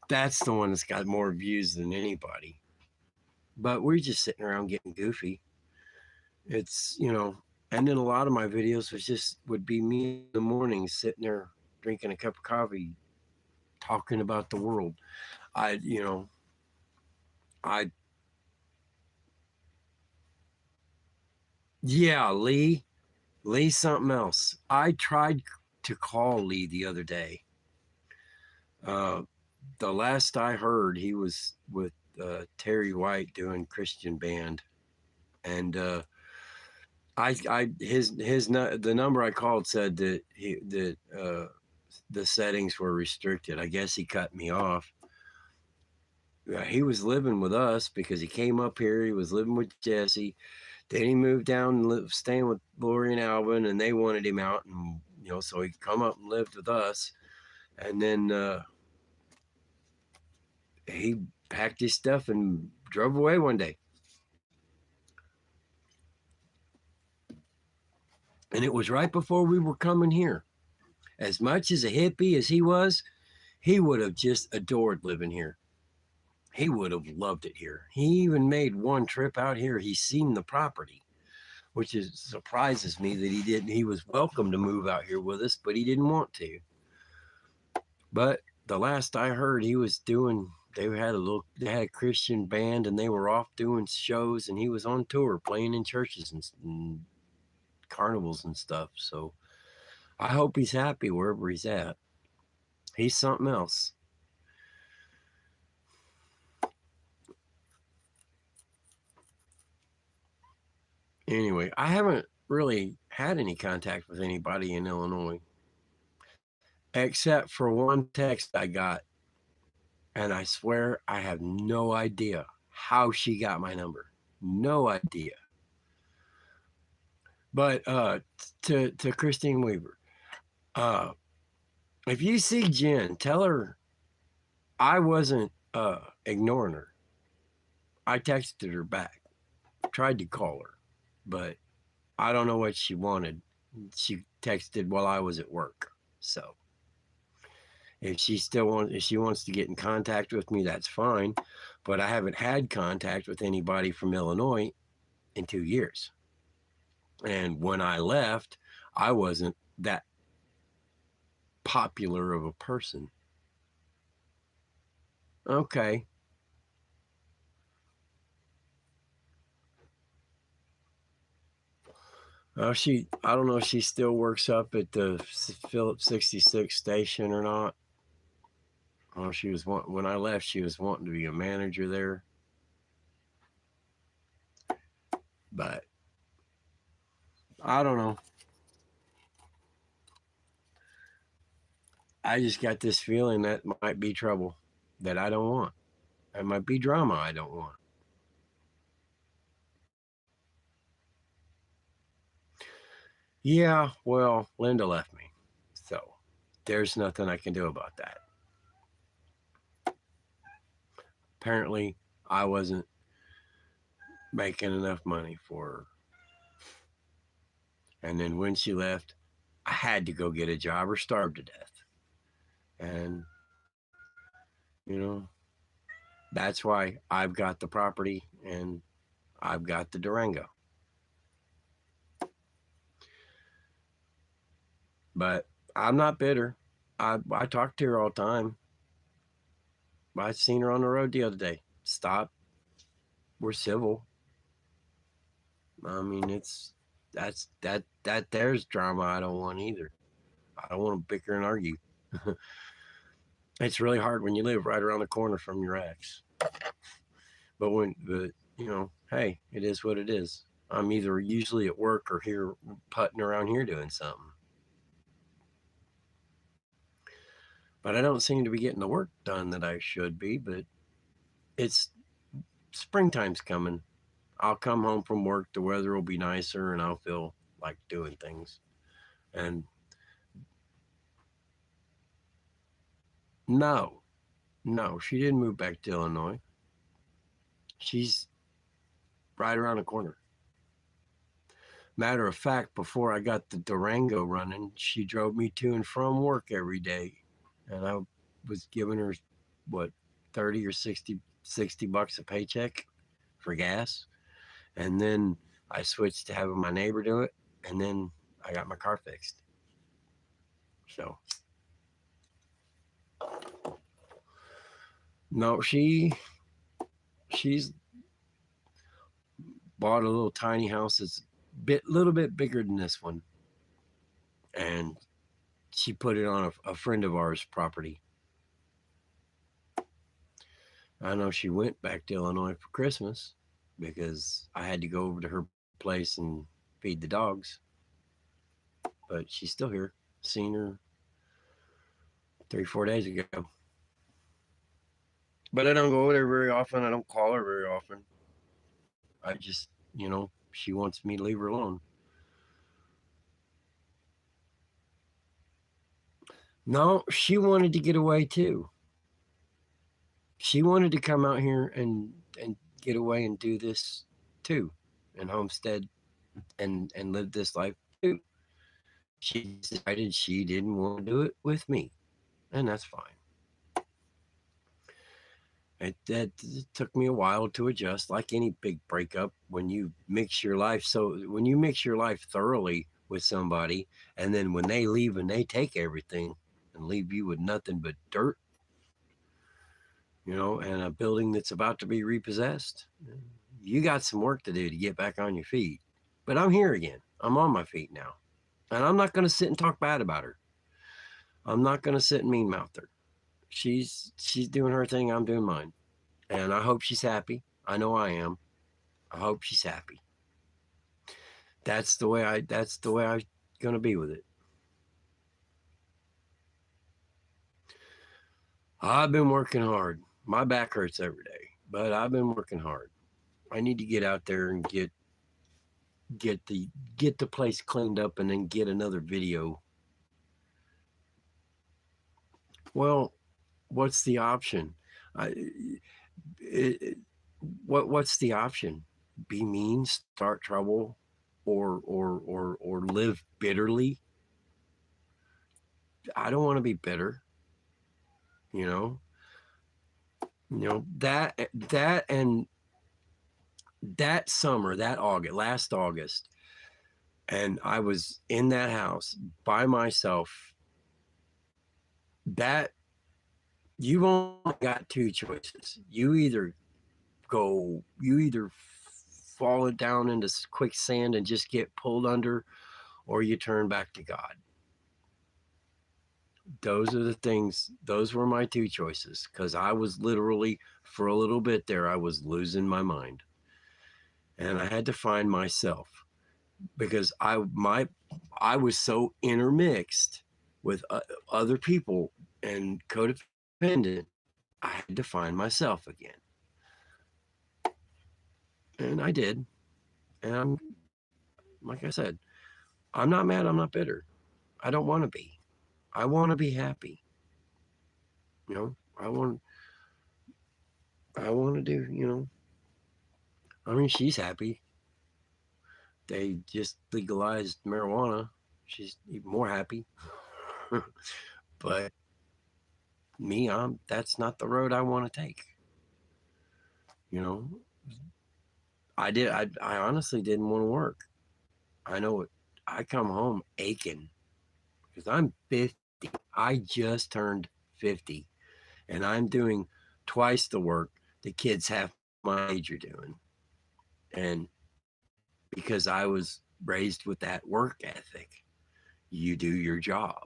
That's the one that's got more views than anybody. But we're just sitting around getting goofy. It's, and then a lot of my videos would be me in the morning sitting there drinking a cup of coffee, talking about the world. I, you know, I, yeah, Lee something else. I tried to call Lee the other day. Uh, the last I heard, he was with Terry White doing Christian band, and the number I called said that the settings were restricted. I guess he cut me off. He was living with us because he came up here. He was living with Jesse. Then he moved down and staying with Lori and Alvin, and they wanted him out, and so he come up and lived with us. And then he packed his stuff and drove away one day. And it was right before we were coming here. As much as a hippie as he was, he would have just adored living here. He would have loved it here. He even made one trip out here. He's seen the property, which surprises me that he didn't. He was welcome to move out here with us, but he didn't want to. But the last I heard, they had a Christian band and they were off doing shows, and he was on tour playing in churches and carnivals and stuff. So I hope he's happy wherever he's at. He's something else. Anyway, I haven't really had any contact with anybody in Illinois except for one text I got. And I swear I have no idea how she got my number. No idea. But to Christine Weaver, if you see Jen, tell her I wasn't ignoring her. I texted her back, tried to call her, but I don't know what she wanted. She texted while I was at work. So if she wants to get in contact with me, that's fine. But I haven't had contact with anybody from Illinois in 2 years. And when I left, I wasn't that popular of a person. Okay. I don't know if she still works up at the Phillips 66 station or not. Oh, when I left, she was wanting to be a manager there. But I don't know. I just got this feeling that might be trouble that I don't want. It might be drama I don't want. Yeah, well, Linda left me. So there's nothing I can do about that. Apparently, I wasn't making enough money for her. And then when she left, I had to go get a job or starve to death. And, you know, that's why I've got the property and I've got the Durango. But I'm not bitter. I talk to her all the time. I seen her on the road the other day. Stop. We're civil. I mean, there's drama I don't want either. I don't want to bicker and argue. It's really hard when you live right around the corner from your ex. But hey, it is what it is. I'm either usually at work or here putting around here doing something. But I don't seem to be getting the work done that I should be, but it's springtime's coming. I'll come home from work, the weather will be nicer, and I'll feel like doing things. And no, she didn't move back to Illinois. She's right around the corner. Matter of fact, before I got the Durango running, she drove me to and from work every day. And I was giving her, what, 30 or 60 bucks a paycheck for gas. And then I switched to having my neighbor do it. And then I got my car fixed. So, no, she's bought a little tiny house that's little bit bigger than this one. And she put it on a friend of ours' property. I know she went back to Illinois for Christmas because I had to go over to her place and feed the dogs. But she's still here. Seen her 3-4 days ago. But I don't go over there very often. I don't call her very often. I just, she wants me to leave her alone. No, she wanted to get away too. She wanted to come out here and get away and do this too, and homestead and live this life too. She decided she didn't want to do it with me, and that's fine. It took me a while to adjust, like any big breakup. When you mix your life thoroughly with somebody, and then when they leave and they take everything and leave you with nothing but dirt, and a building that's about to be repossessed, you got some work to do to get back on your feet. But I'm here again. I'm on my feet now. And I'm not going to sit and talk bad about her. I'm not going to sit and mean mouth her. She's doing her thing. I'm doing mine, and I hope she's happy. I know I am. I hope she's happy. That's the way I'm going to be with it. I've been working hard. My back hurts every day, but I've been working hard. I need to get out there and get the get the place cleaned up and then get another video. Well, what's the option? I, it, what's the option? Be mean, start trouble, or live bitterly? I don't want to be bitter. You know, and that summer, that August, last August, and I was in that house by myself. That you've only got two choices. You either fall down into quicksand and just get pulled under, or you turn back to God. Those are the things, those were my two choices, because I was literally, for a little bit there, I was losing my mind. And I had to find myself, because I was so intermixed with other people and codependent. I had to find myself again. And I did. And I'm, like I said, I'm not mad. I'm not bitter. I don't want to be. I want to be happy. You know, I want to do, I mean, she's happy. They just legalized marijuana. She's even more happy. But me, that's not the road I want to take. You know, I honestly didn't want to work. I know it. I come home aching because I'm 50. I just turned 50, and I'm doing twice the work the kids half my age are doing. And because I was raised with that work ethic, you do your job.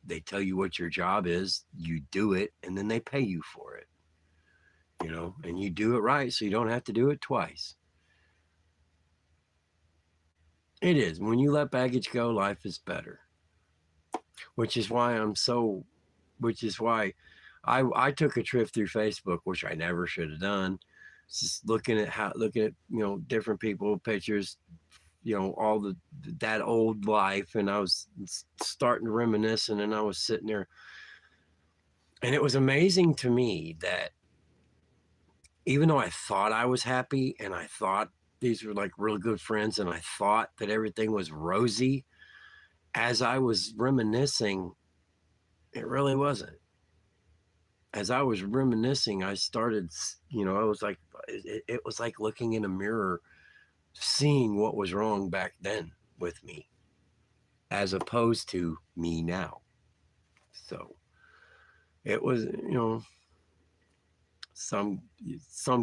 They tell you what your job is, you do it, and then they pay you for it. And you do it right so you don't have to do it twice. It is. When you let baggage go, life is better. Which is why I took a trip through Facebook, which I never should have done. Just looking at different people, pictures, all that old life, and I was starting to reminisce, and then I was sitting there, and it was amazing to me that even though I thought I was happy, and I thought these were like really good friends, and I thought that everything was rosy, as I was reminiscing, it really wasn't. As I was reminiscing, I started, I was like, it was like looking in a mirror, seeing what was wrong back then with me, as opposed to me now. So it was, some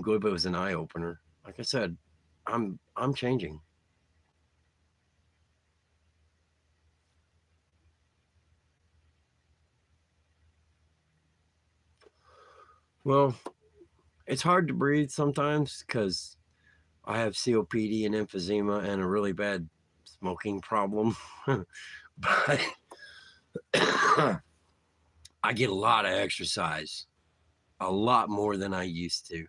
good, but it was an eye opener. Like I said, I'm changing. Well, it's hard to breathe sometimes because I have COPD and emphysema and a really bad smoking problem. But I get a lot of exercise, a lot more than I used to.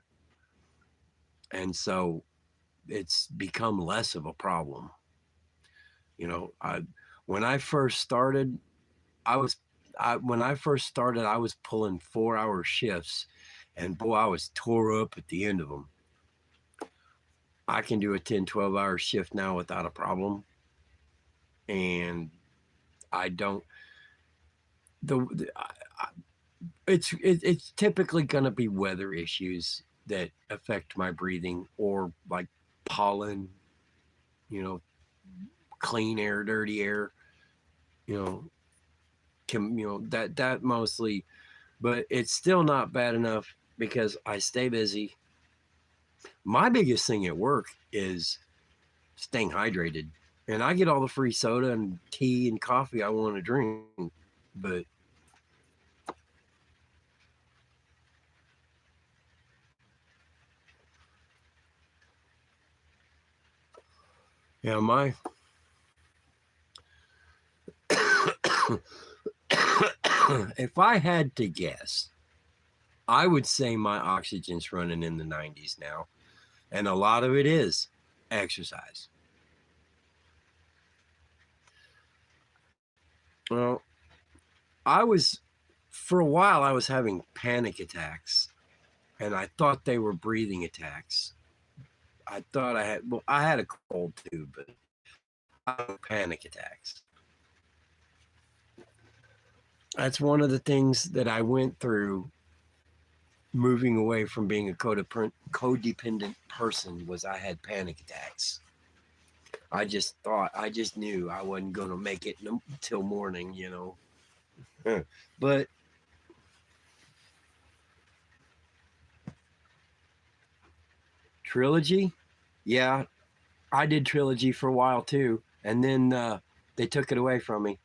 And so it's become less of a problem. When I first started, I was pulling 4-hour shifts, and boy, I was tore up at the end of them. I can do a 10-12 hour shift now without a problem. And I don't, it's typically going to be weather issues that affect my breathing, or like pollen, clean air, dirty air, that mostly, but it's still not bad enough because I stay busy. My biggest thing at work is staying hydrated, and I get all the free soda and tea and coffee I want to drink, but Yeah, my if I had to guess, I would say my oxygen's running in the 90s now. And a lot of it is exercise. Well, I was, for a while, I was having panic attacks and I thought they were breathing attacks. I thought I had a cold too, but I had panic attacks. That's one of the things that I went through moving away from being a codependent person was I had panic attacks. I just knew I wasn't going to make it until morning, you know. But Trilogy, yeah, I did Trilogy for a while too, and then they took it away from me.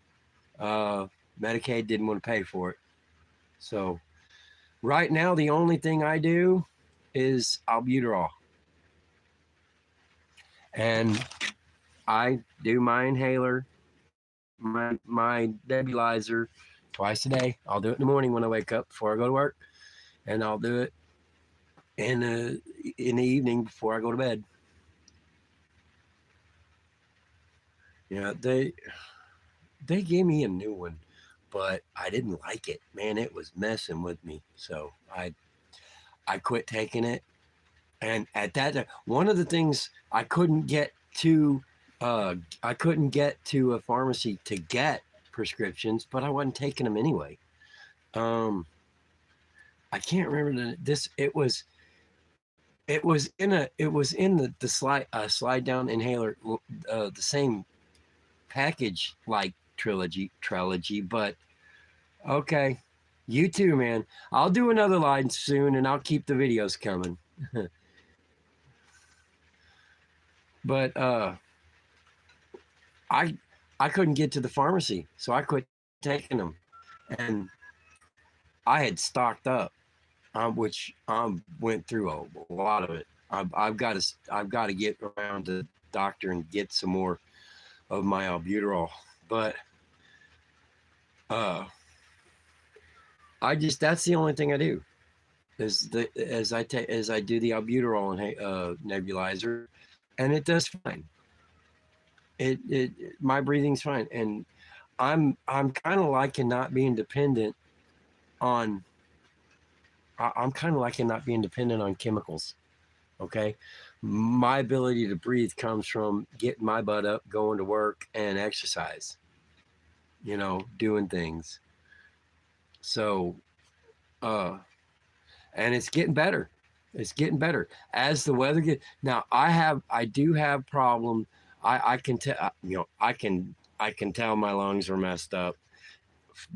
Uh, Medicaid didn't want to pay for it, so right now the only thing I do is albuterol, and I do my inhaler, my nebulizer twice a day. I'll do it in the morning when I wake up before I go to work, and I'll do it in the evening before I go to bed. Yeah, they gave me a new one, but I didn't like it. Man, it was messing with me. So I quit taking it. And at that time, one of the things I couldn't get to a pharmacy to get prescriptions, but I wasn't taking them anyway. Um, I can't remember this. It was in the slide down inhaler, the same package like trilogy, but okay. You too, man. I'll do another line soon and I'll keep the videos coming. But I I couldn't get to the pharmacy, so I quit taking them. And I had stocked up, which went through a lot of it. I've got to get around to the doctor and get some more of my albuterol. But uh that's the only thing I do is as I do the albuterol and nebulizer, and it does fine. It my breathing's fine, and I'm kind of liking not being dependent on. I'm kind of liking not being dependent on chemicals. Okay, my ability to breathe comes from getting my butt up, going to work, and exercise. You know, doing things. So, uh, and it's getting better. It's getting better as the weather gets. Now I do have problem. I can tell, you know, I can tell my lungs are messed up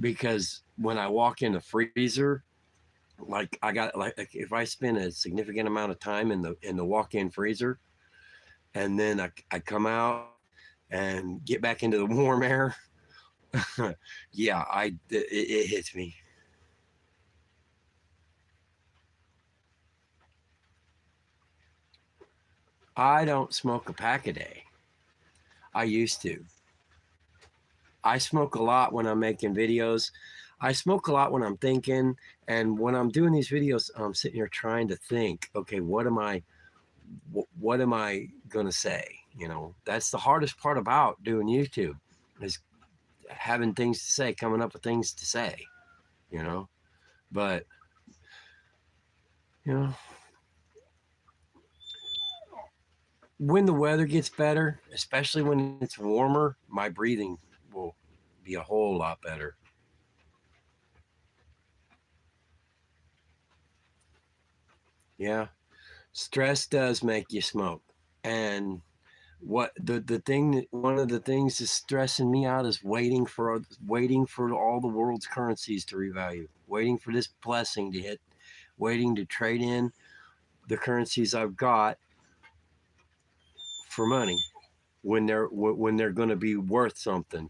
because when I walk in the freezer, like I got like if I spend a significant amount of time in the walk-in freezer, and then I come out and get back into the warm air, yeah, it hits me. I don't smoke a pack a day. I used to. I smoke a lot when I'm making videos. I smoke a lot when I'm thinking, and when I'm doing these videos, I'm sitting here trying to think. Okay, what am I gonna say? You know, that's the hardest part about doing YouTube is having things to say, coming up with things to say. You know, but you know, when the weather gets better, especially when it's warmer, my breathing will be a whole lot better. Yeah, stress does make you smoke, and what the thing that one of the things that's stressing me out is waiting for all the world's currencies to revalue, waiting for this blessing to hit, waiting to trade in the currencies I've got for money when they're going to be worth something.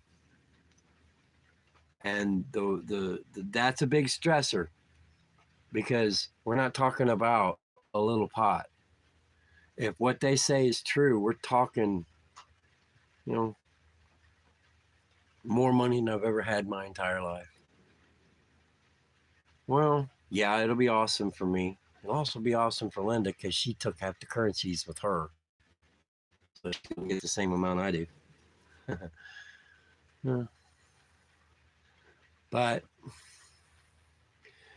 And the that's a big stressor because we're not talking about a little pot. If what they say is true, we're talking you know, more money than I've ever had my entire life. Well, yeah, it'll be awesome for me. It'll also be awesome for Linda because she took half the currencies with her. So she will get the same amount I do. Yeah. But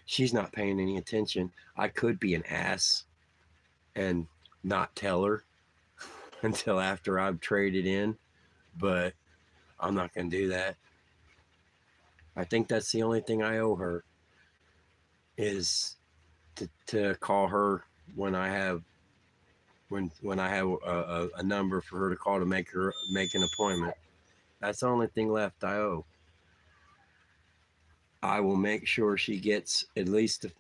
she's not paying any attention. I could be an ass and not tell her until after I've traded in, but I'm not going to do that. I think that's the only thing I owe her is to call her when I have a number for her to call to make an appointment. That's the only thing left I owe. I will make sure she gets at least the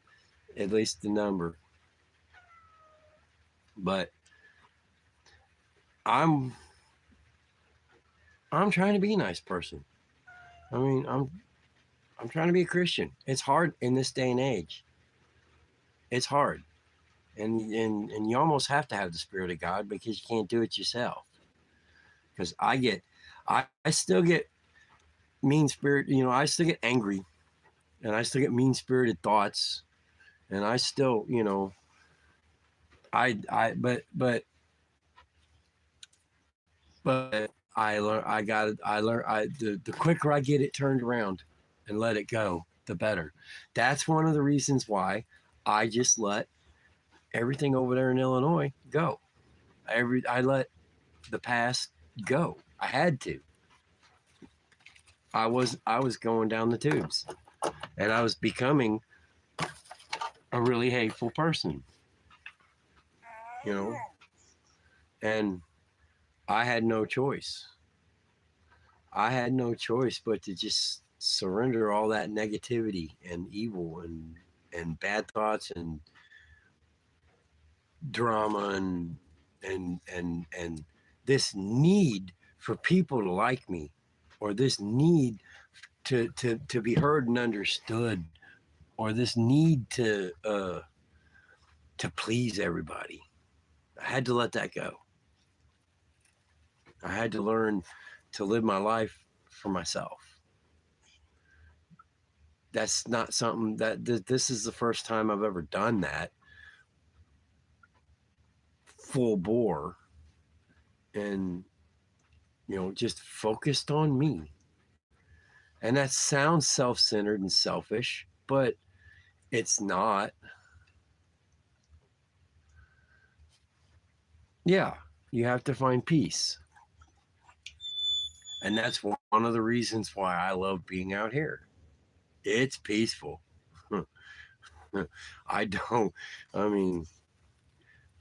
number. But I'm trying to be a nice person. I mean, I'm trying to be a Christian. It's hard in this day and age. It's hard. And you almost have to have the Spirit of God because you can't do it yourself. Because I still get mean spirit, I still get angry and I still get mean spirited thoughts. And I still, but the quicker I get it turned around and let it go, the better. That's one of the reasons why I just let everything over there in Illinois go. I let the past go. I had to. I was going down the tubes and I was becoming a really hateful person, and I had no choice. I had no choice but to just surrender all that negativity and evil and bad thoughts and drama and this need for people to like me, or this need to be heard and understood, or this need to please everybody. I had to let that go. I had to learn to live my life for myself. That's not something this is the first time I've ever done that full bore and just focused on me. And that sounds self-centered and selfish, but it's not. Yeah, you have to find peace. And that's one of the reasons why I love being out here. It's peaceful. I don't, I mean,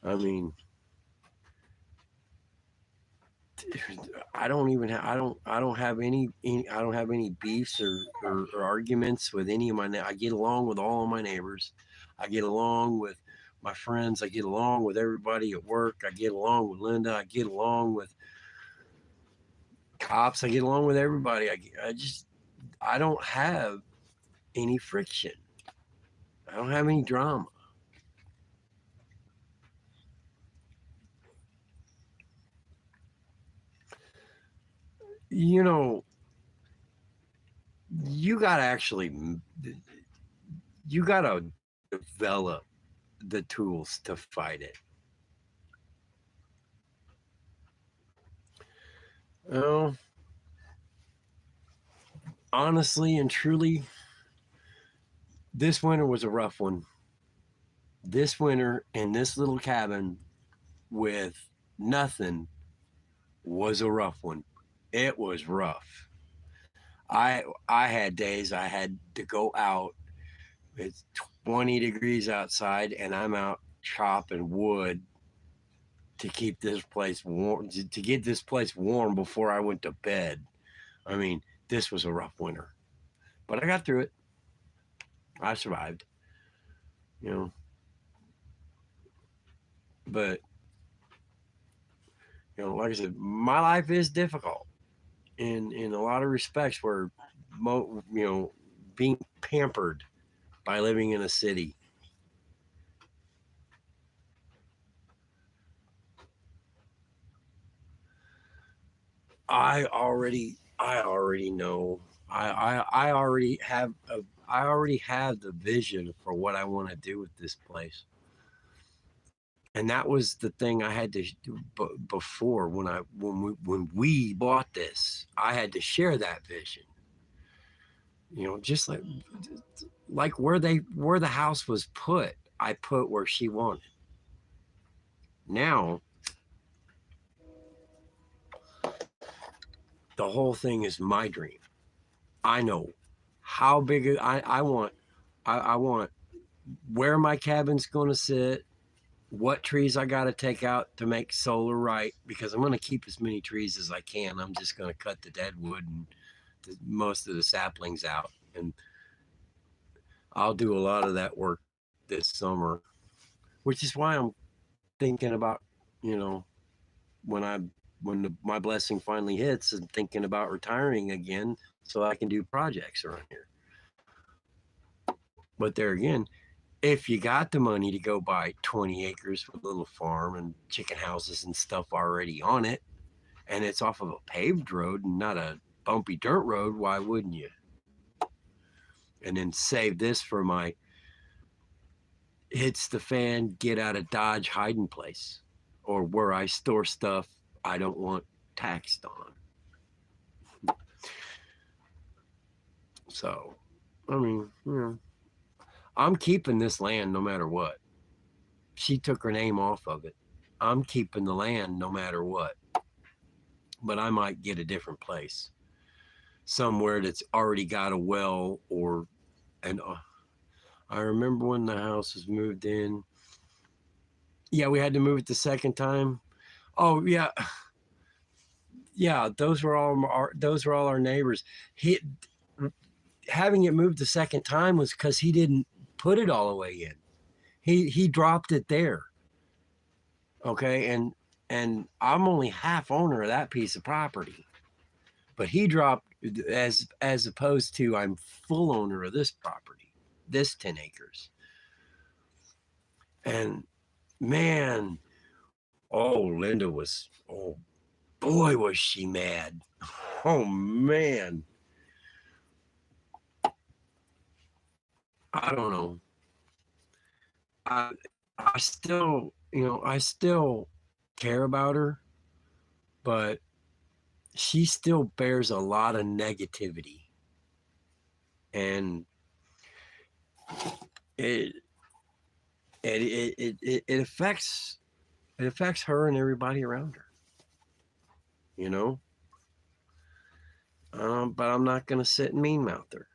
I don't even have, I don't have any I don't have any beefs or arguments with any of I get along with all of my neighbors. I get along with my friends. I get along with everybody at work. I get along with Linda. I get along with cops. I get along with everybody. I don't have any friction. I don't have any drama. You know, you got to actually, you got to develop the tools to fight it. Oh, honestly and truly, this winter was a rough one. This winter in this little cabin with nothing was a rough one. It was rough. I had days I had to go out. It's 20 degrees outside and I'm out chopping wood to keep this place warm, to get this place warm before I went to bed. I mean, this was a rough winter, but I got through it. I survived, you know. But like I said, my life is difficult in a lot of respects. Where, being pampered by living in a city. I already know. I already have I already have the vision for what I want to do with this place. And that was the thing I had to do before when we bought this. I had to share that vision. You know, just like where the house was put, I put where she wanted. Now the whole thing is my dream. I know how big I want. I want where my cabin's going to sit, what trees I got to take out to make solar right, because I'm going to keep as many trees as I can. I'm just going to cut the dead wood and most of the saplings out, and I'll do a lot of that work this summer, which is why I'm thinking about, you know, when my blessing finally hits, and thinking about retiring again so I can do projects around here. But there again, if you got the money to go buy 20 acres with a little farm and chicken houses and stuff already on it, and it's off of a paved road and not a bumpy dirt road, why wouldn't you? And then save this for my hits the fan, get out of Dodge hiding place, or where I store stuff I don't want taxed on. So, I mean, you know, I'm keeping this land no matter what. She took her name off of it. I'm keeping the land no matter what. But I might get a different place, somewhere that's already got a well, or an. I remember when the house was moved in. Yeah, we had to move it the second time. Oh yeah, yeah. Those were all our neighbors. He having it moved the second time was because he didn't put it all the way in. He dropped it there. Okay, and I'm only half owner of that piece of property, but he dropped, as opposed to I'm full owner of this property, this 10 acres. And man, oh, Linda was, oh boy, was she mad. Oh man. I don't know. I I still, I still care about her, but she still bears a lot of negativity. And it it affects her and everybody around her, you know. But I'm not gonna sit and mean mouth her.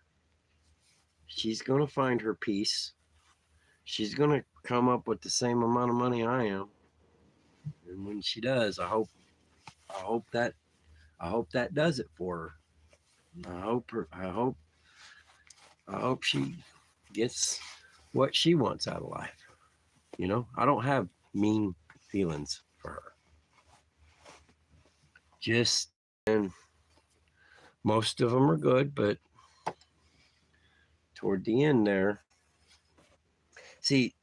She's gonna find her peace. She's gonna come up with the same amount of money I am, and when she does, I hope that does it for her. I hope she gets what she wants out of life. You know, I don't have mean feelings for her. Just, and most of them are good, but toward the end there, see,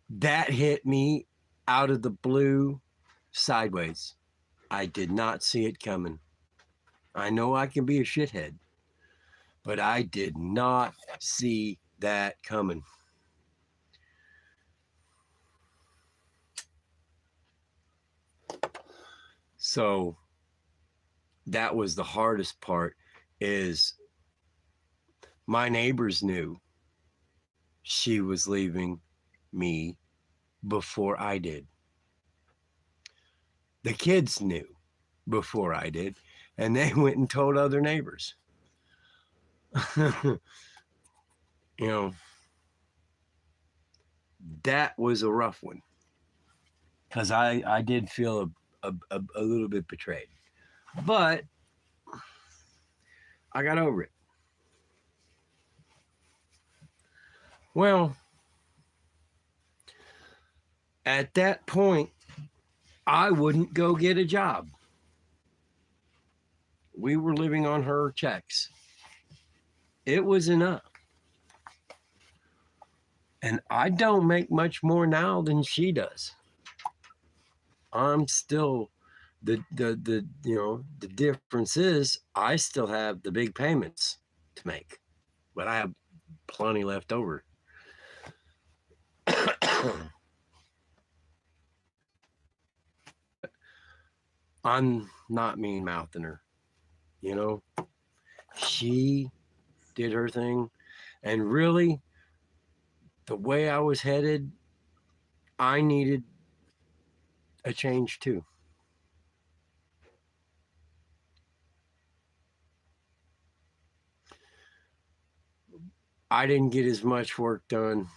that hit me out of the blue, sideways. I did not see it coming. I know I can be a shithead, but I did not see that coming. So that was the hardest part, is my neighbors knew she was leaving me before I did. The kids knew before I did, and they went and told other neighbors. You know, that was a rough one, because I did feel a little bit betrayed, but I got over it. Well, at that point, I wouldn't go get a job. We were living on her checks. It was enough. And I don't make much more now than she does. I'm still The the difference is I still have the big payments to make, but I have plenty left over. But I'm not mean mouthing her, you know. She did her thing, and really, the way I was headed, I needed a change too. I didn't get as much work done.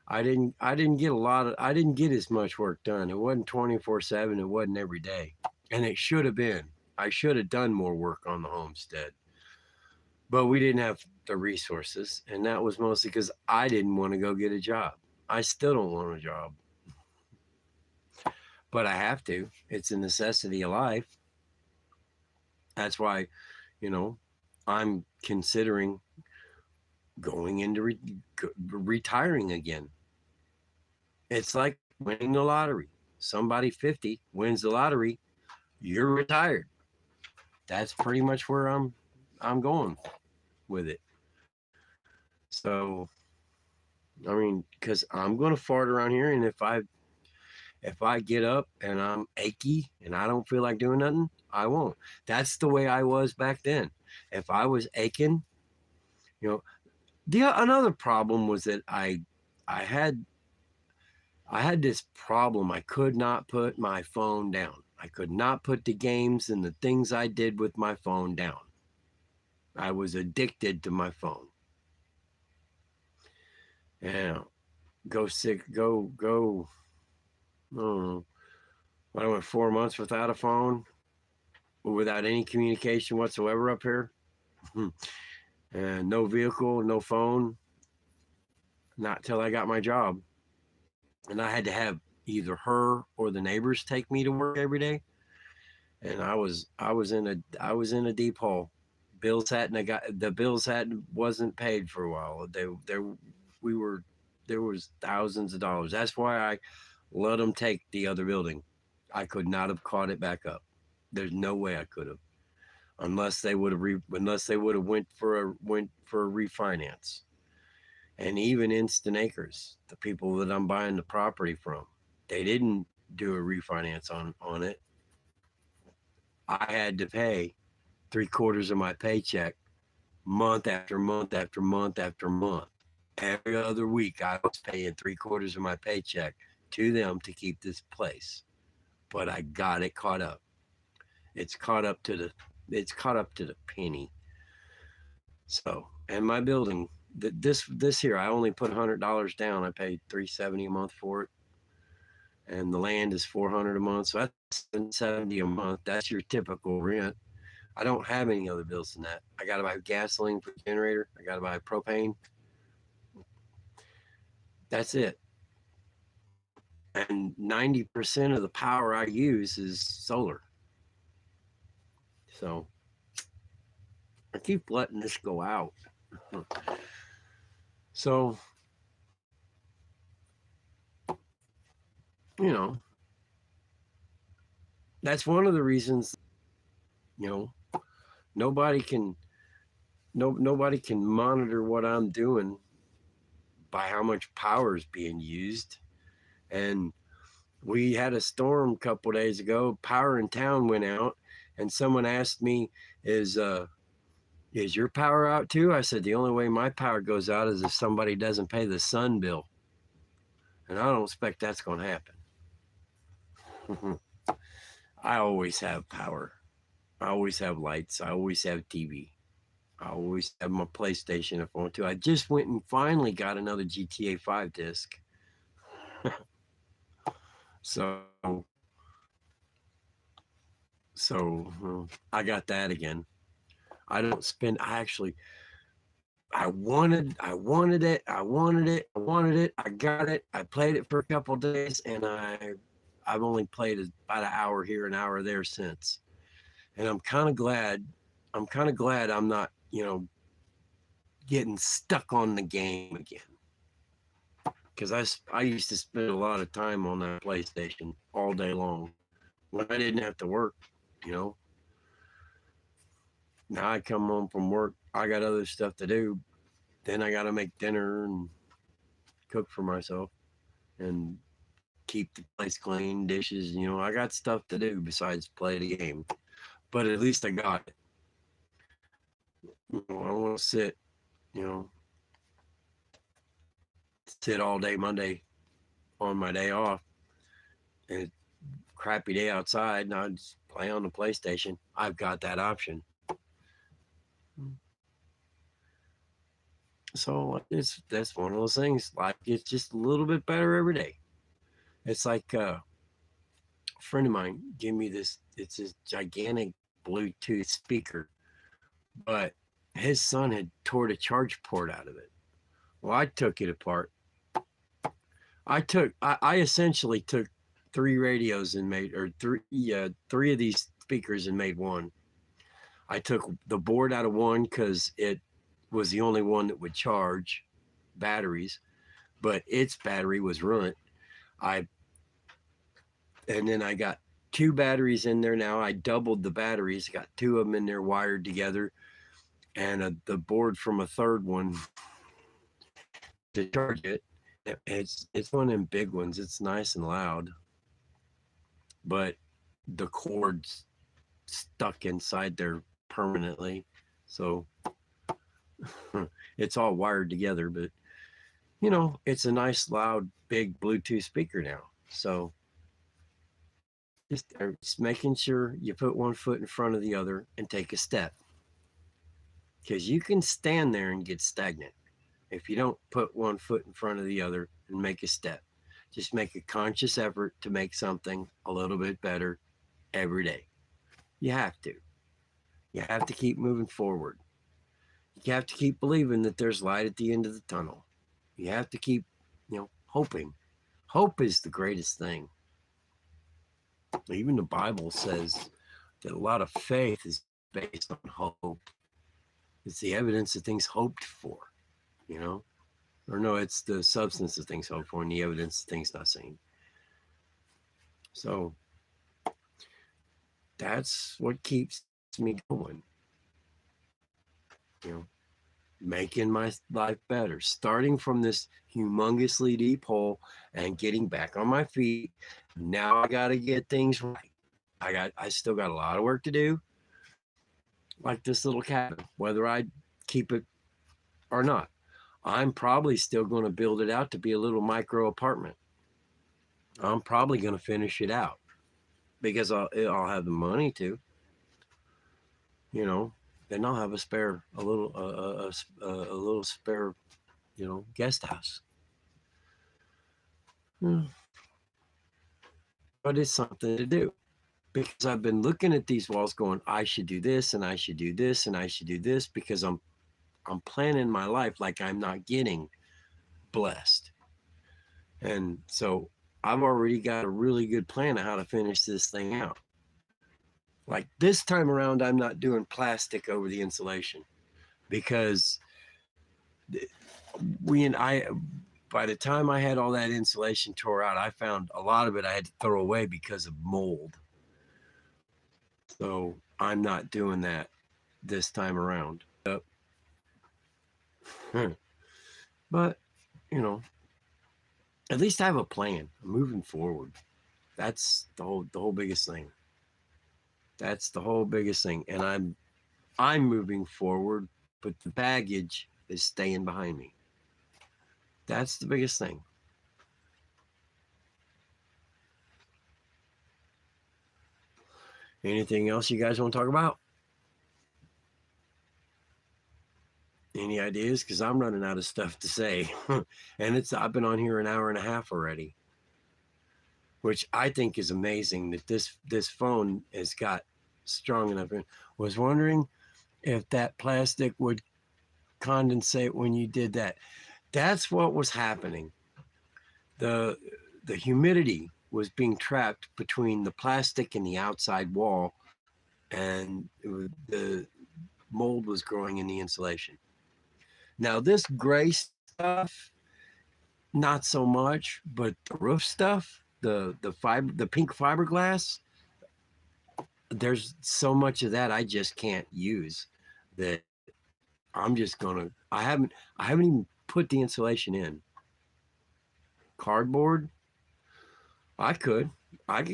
I didn't get a lot of I didn't get as much work done. It wasn't 24/7, it wasn't every day. And it should have been. I should have done more work on the homestead. But we didn't have the resources, and that was mostly cuz I didn't want to go get a job. I still don't want a job, but I have to. It's a necessity of life. That's why, you know, I'm considering going into retiring again. It's like winning the lottery. Somebody 50 wins the lottery, you're retired. That's pretty much where I'm going with it. So, I mean, because I'm going to fart around here, and if I get up and I'm achy and I don't feel like doing nothing, I won't. That's the way I was back then. If I was aching, you know, another problem was that I had I had this problem. I could not put my phone down. I could not put the games and the things I did with my phone down. I was addicted to my phone. Yeah, go sick, go. I don't know. I went 4 months without a phone, without any communication whatsoever up here, and no vehicle, no phone. Not till I got my job, and I had to have either her or the neighbors take me to work every day, and I was in a deep hole. Bills hadn't got the bills hadn't wasn't paid for a while. We were there was thousands of dollars. That's why I let them take the other building. I could not have caught it back up. There's no way I could have, unless they would have went for a refinance. And even Instant Acres, the people that I'm buying the property from, they didn't do a refinance on it. I had to pay 3/4 of my paycheck month after month after month after month. Every other week, I was paying 3/4 of my paycheck to them to keep this place. But I got it caught up. It's caught up to the it's caught up to the penny. So, and my building, this here, I only put $100 down. I paid $370 a month for it, and the land is $400 a month. So that's $770 a month. That's your typical rent. I don't have any other bills than that. I got to buy gasoline for the generator. I got to buy propane. That's it. And 90% of the power I use is solar. So I keep letting this go out. So, you know, that's one of the reasons, you know, nobody can nobody can monitor what I'm doing by how much power is being used. And we had a storm a couple days ago. Power in town went out, and someone asked me, "Is your power out too?" I said, "The only way my power goes out is if somebody doesn't pay the sun bill, and I don't expect that's going to happen." I always have power. I always have lights. I always have TV. I always have my PlayStation if I want to. I just went and finally got another GTA 5 disc. So, I got that again. I don't spend. I wanted it. I wanted it. I wanted it. I got it. I played it for a couple of days, and I've only played about an hour here, an hour there since. And I'm kind of glad. I'm not, getting stuck on the game again. Because I used to spend a lot of time on that PlayStation all day long. when I didn't have to work, you know. Now I come home from work, I got other stuff to do. Then I got to make dinner and cook for myself and keep the place clean, dishes. You know, I got stuff to do besides play the game. But at least I got it. You know, I want to sit, you know, sit all day Monday on my day off. And it's a crappy day outside, and I just play on the PlayStation. I've got that option. So it's that's one of those things. Life gets just a little bit better every day. It's like a friend of mine gave me this. It's this gigantic Bluetooth speaker, but his son had tore the charge port out of it. Well, I took it apart. I essentially took three radios and made, or three of these speakers and made one. I took the board out of one because it was the only one that would charge batteries, but its battery was ruined. I and then I got two batteries in there now. I doubled the batteries, got two of them in there wired together, and the board from a third one to charge it. It's one of them big ones. It's nice and loud, but the cord's stuck inside there permanently, so it's all wired together. But you know, it's a nice, loud, big Bluetooth speaker now. So just making sure you put one foot in front of the other and take a step, because you can stand there and get stagnant if you don't put one foot in front of the other and make a step. Just make a conscious effort to make something a little bit better every day. You have to. You have to keep moving forward. You have to keep believing that there's light at the end of the tunnel. You have to keep, you know, hoping. Hope is the greatest thing. Even the Bible says that a lot of faith is based on hope. It's the evidence of things hoped for, you know? Or no, it's the substance of things hoped for and the evidence of things not seen. So that's what keeps me going. You know, making my life better, starting from this humongously deep hole and getting back on my feet. Now I got to get things right. I still got a lot of work to do, like this little cabin, whether I keep it or not. I'm probably still going to build it out to be a little micro apartment. I'm probably going to finish it out because I'll have the money to, you know. Then I'll have a little spare, you know, guest house. But it's something to do, because I've been looking at these walls going, I should do this and I should do this and I should do this, because I'm planning my life like I'm not getting blessed. And so I've already got a really good plan of how to finish this thing out. Like this time around, I'm not doing plastic over the insulation, because by the time I had all that insulation tore out, I found a lot of it I had to throw away because of mold. So I'm not doing that this time around. But, you know, at least I have a plan. I'm moving forward. That's the whole biggest thing. That's the whole biggest thing. And I'm moving forward, but the baggage is staying behind me. That's the biggest thing. Anything else you guys want to talk about? Any ideas? Because I'm running out of stuff to say. And I've been on here an hour and a half already, which I think is amazing that this phone has got strong enough. I was wondering if that plastic would condensate when you did that. That's what was happening. The humidity was being trapped between the plastic and the outside wall, and the mold was growing in the insulation. Now this gray stuff, not so much, but the roof stuff, the pink fiberglass, there's so much of that I just can't use that I'm just gonna. I haven't even put the insulation in. Cardboard, I could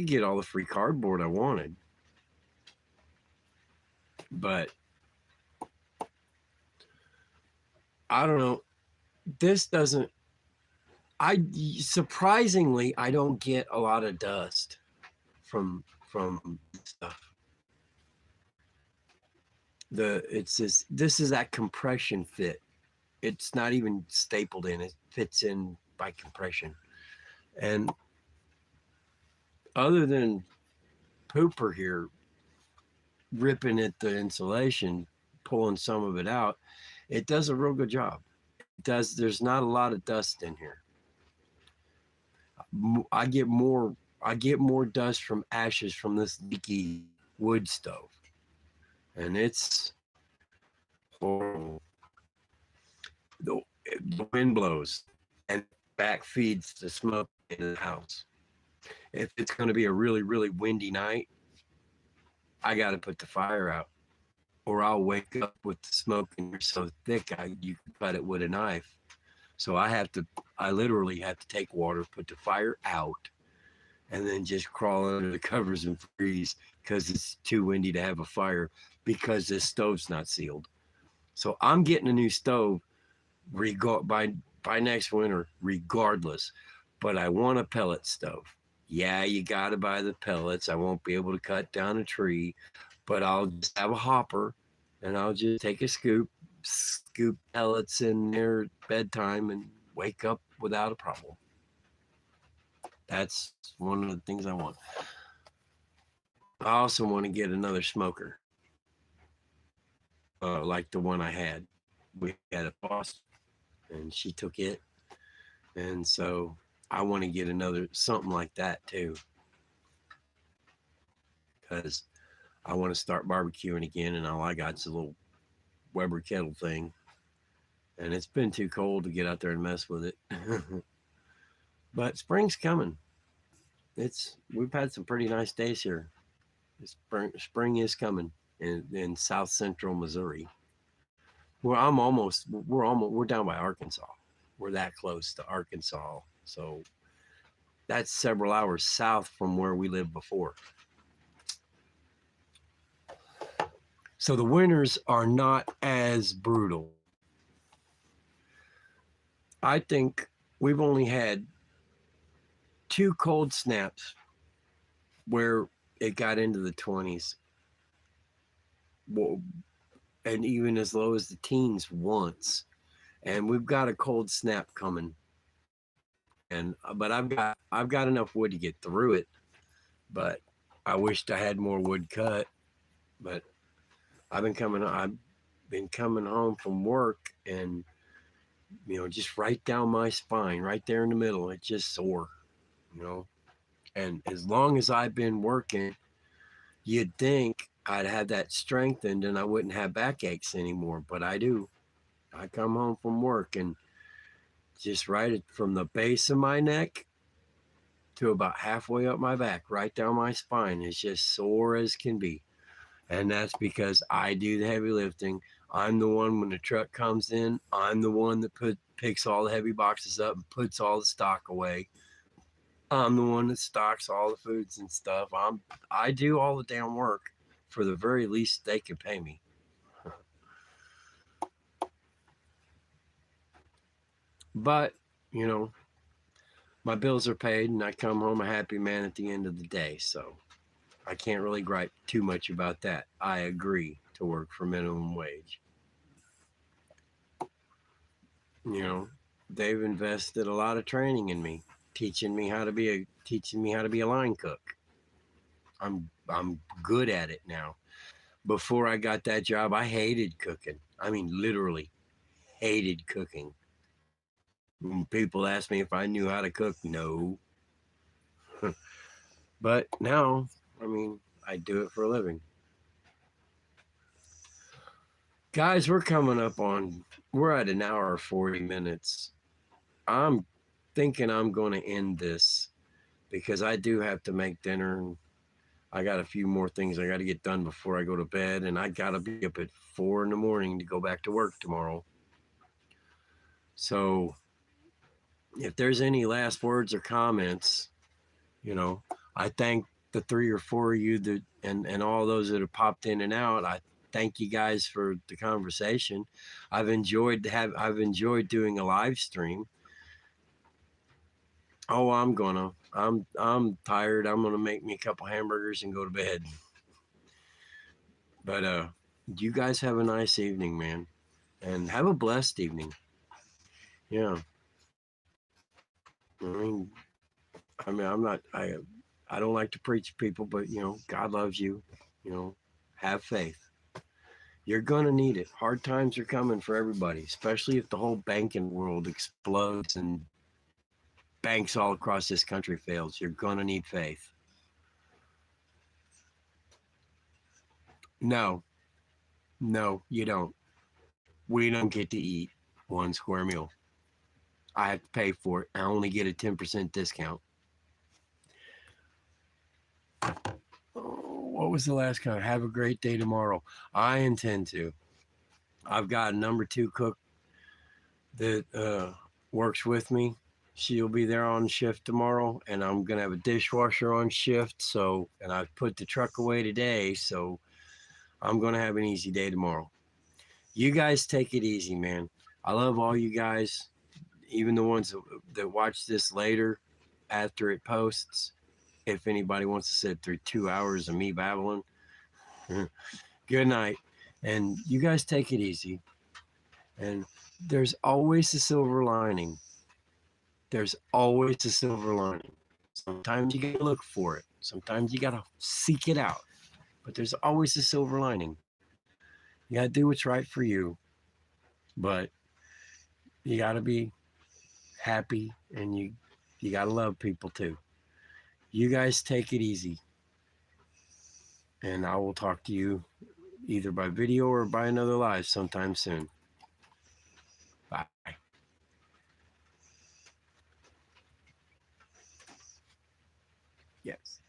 get all the free cardboard I wanted, but I don't know. This doesn't. I surprisingly I don't get a lot of dust from stuff. This is that compression fit. It's not even stapled in. It fits in by compression. And other than Pooper here ripping at the insulation, pulling some of it out, it does a real good job. It does. There's not a lot of dust in here. I get more. I get more dust from ashes from this leaky wood stove, and it's horrible. The, the wind blows and back feeds the smoke in the house. If it's going to be a really, really windy night, I got to put the fire out, or I'll wake up with the smoke and you're so thick you can cut it with a knife. So I literally have to take water, put the fire out, and then just crawl under the covers and freeze because it's too windy to have a fire because this stove's not sealed. So I'm getting a new stove by next winter, regardless. But I want a pellet stove. Yeah, you got to buy the pellets. I won't be able to cut down a tree, but I'll just have a hopper and I'll just take a scoop pellets in there at bedtime and wake up without a problem. That's one of the things I want. I also want to get another smoker, like the one I had. We had a boss, and she took it, and so I want to get another something like that too, because I want to start barbecuing again, and all I got is a little Weber kettle thing, and it's been too cold to get out there and mess with it. But spring's coming. We've had some pretty nice days here. Spring is coming in South Central Missouri. We're down by Arkansas. We're that close to Arkansas, so that's several hours south from where we lived before. So the winters are not as brutal. I think we've only had 2 cold snaps where it got into the 20s. Well, and even as low as the teens once. And we've got a cold snap coming. But I've got enough wood to get through it. But I wished I had more wood cut. But I've been coming home from work and just right down my spine, right there in the middle, it's just sore, And as long as I've been working, you'd think I'd have that strengthened and I wouldn't have backaches anymore, but I do. I come home from work and just right from the base of my neck to about halfway up my back, right down my spine, is just sore as can be. And that's because I do the heavy lifting. I'm the one when the truck comes in, I'm the one that picks all the heavy boxes up and puts all the stock away. I'm the one that stocks all the foods and stuff. I do all the damn work for the very least they can pay me. But, my bills are paid and I come home a happy man at the end of the day. So I can't really gripe too much about that. I agree to work for minimum wage. They've invested a lot of training in me, teaching me how to be a line cook. I'm good at it now. Before I got that job, I hated cooking. I mean, literally hated cooking. When people ask me if I knew how to cook, no. But now, I do it for a living. Guys, we're at an hour 40 minutes. I'm thinking I'm going to end this because I do have to make dinner. And I got a few more things I got to get done before I go to bed, and I got to be up at 4 in the morning to go back to work tomorrow. So if there's any last words or comments, you know, I thank the 3 or 4 of you that and all those that have popped in and out. I thank you guys for the conversation. I've enjoyed doing a live stream. Oh, I'm tired. I'm gonna make me a couple hamburgers and go to bed. But you guys have a nice evening, man, and have a blessed evening. Yeah. I mean, I don't like to preach to people, but God loves you. Have faith. You're gonna need it. Hard times are coming for everybody, especially if the whole banking world explodes and banks all across this country fails. You're gonna need faith. No, you don't. We don't get to eat one square meal. I have to pay for it. I only get a 10% discount. Oh, what was the last comment? Have a great day tomorrow. I intend to. I've got a number 2 cook that works with me. She'll be there on shift tomorrow, and I'm gonna have a dishwasher on shift. So, and I've put the truck away today, so I'm gonna have an easy day tomorrow. You guys take it easy, man. I love all you guys, even the ones that watch this later after it posts. If anybody wants to sit through 2 hours of me babbling, good night. And you guys take it easy. And there's always a silver lining. There's always a silver lining. Sometimes you gotta look for it. Sometimes you gotta seek it out. But there's always a silver lining. You gotta do what's right for you. But you gotta be happy, and you gotta love people too. You guys take it easy. And I will talk to you either by video or by another live sometime soon. Bye. Yes.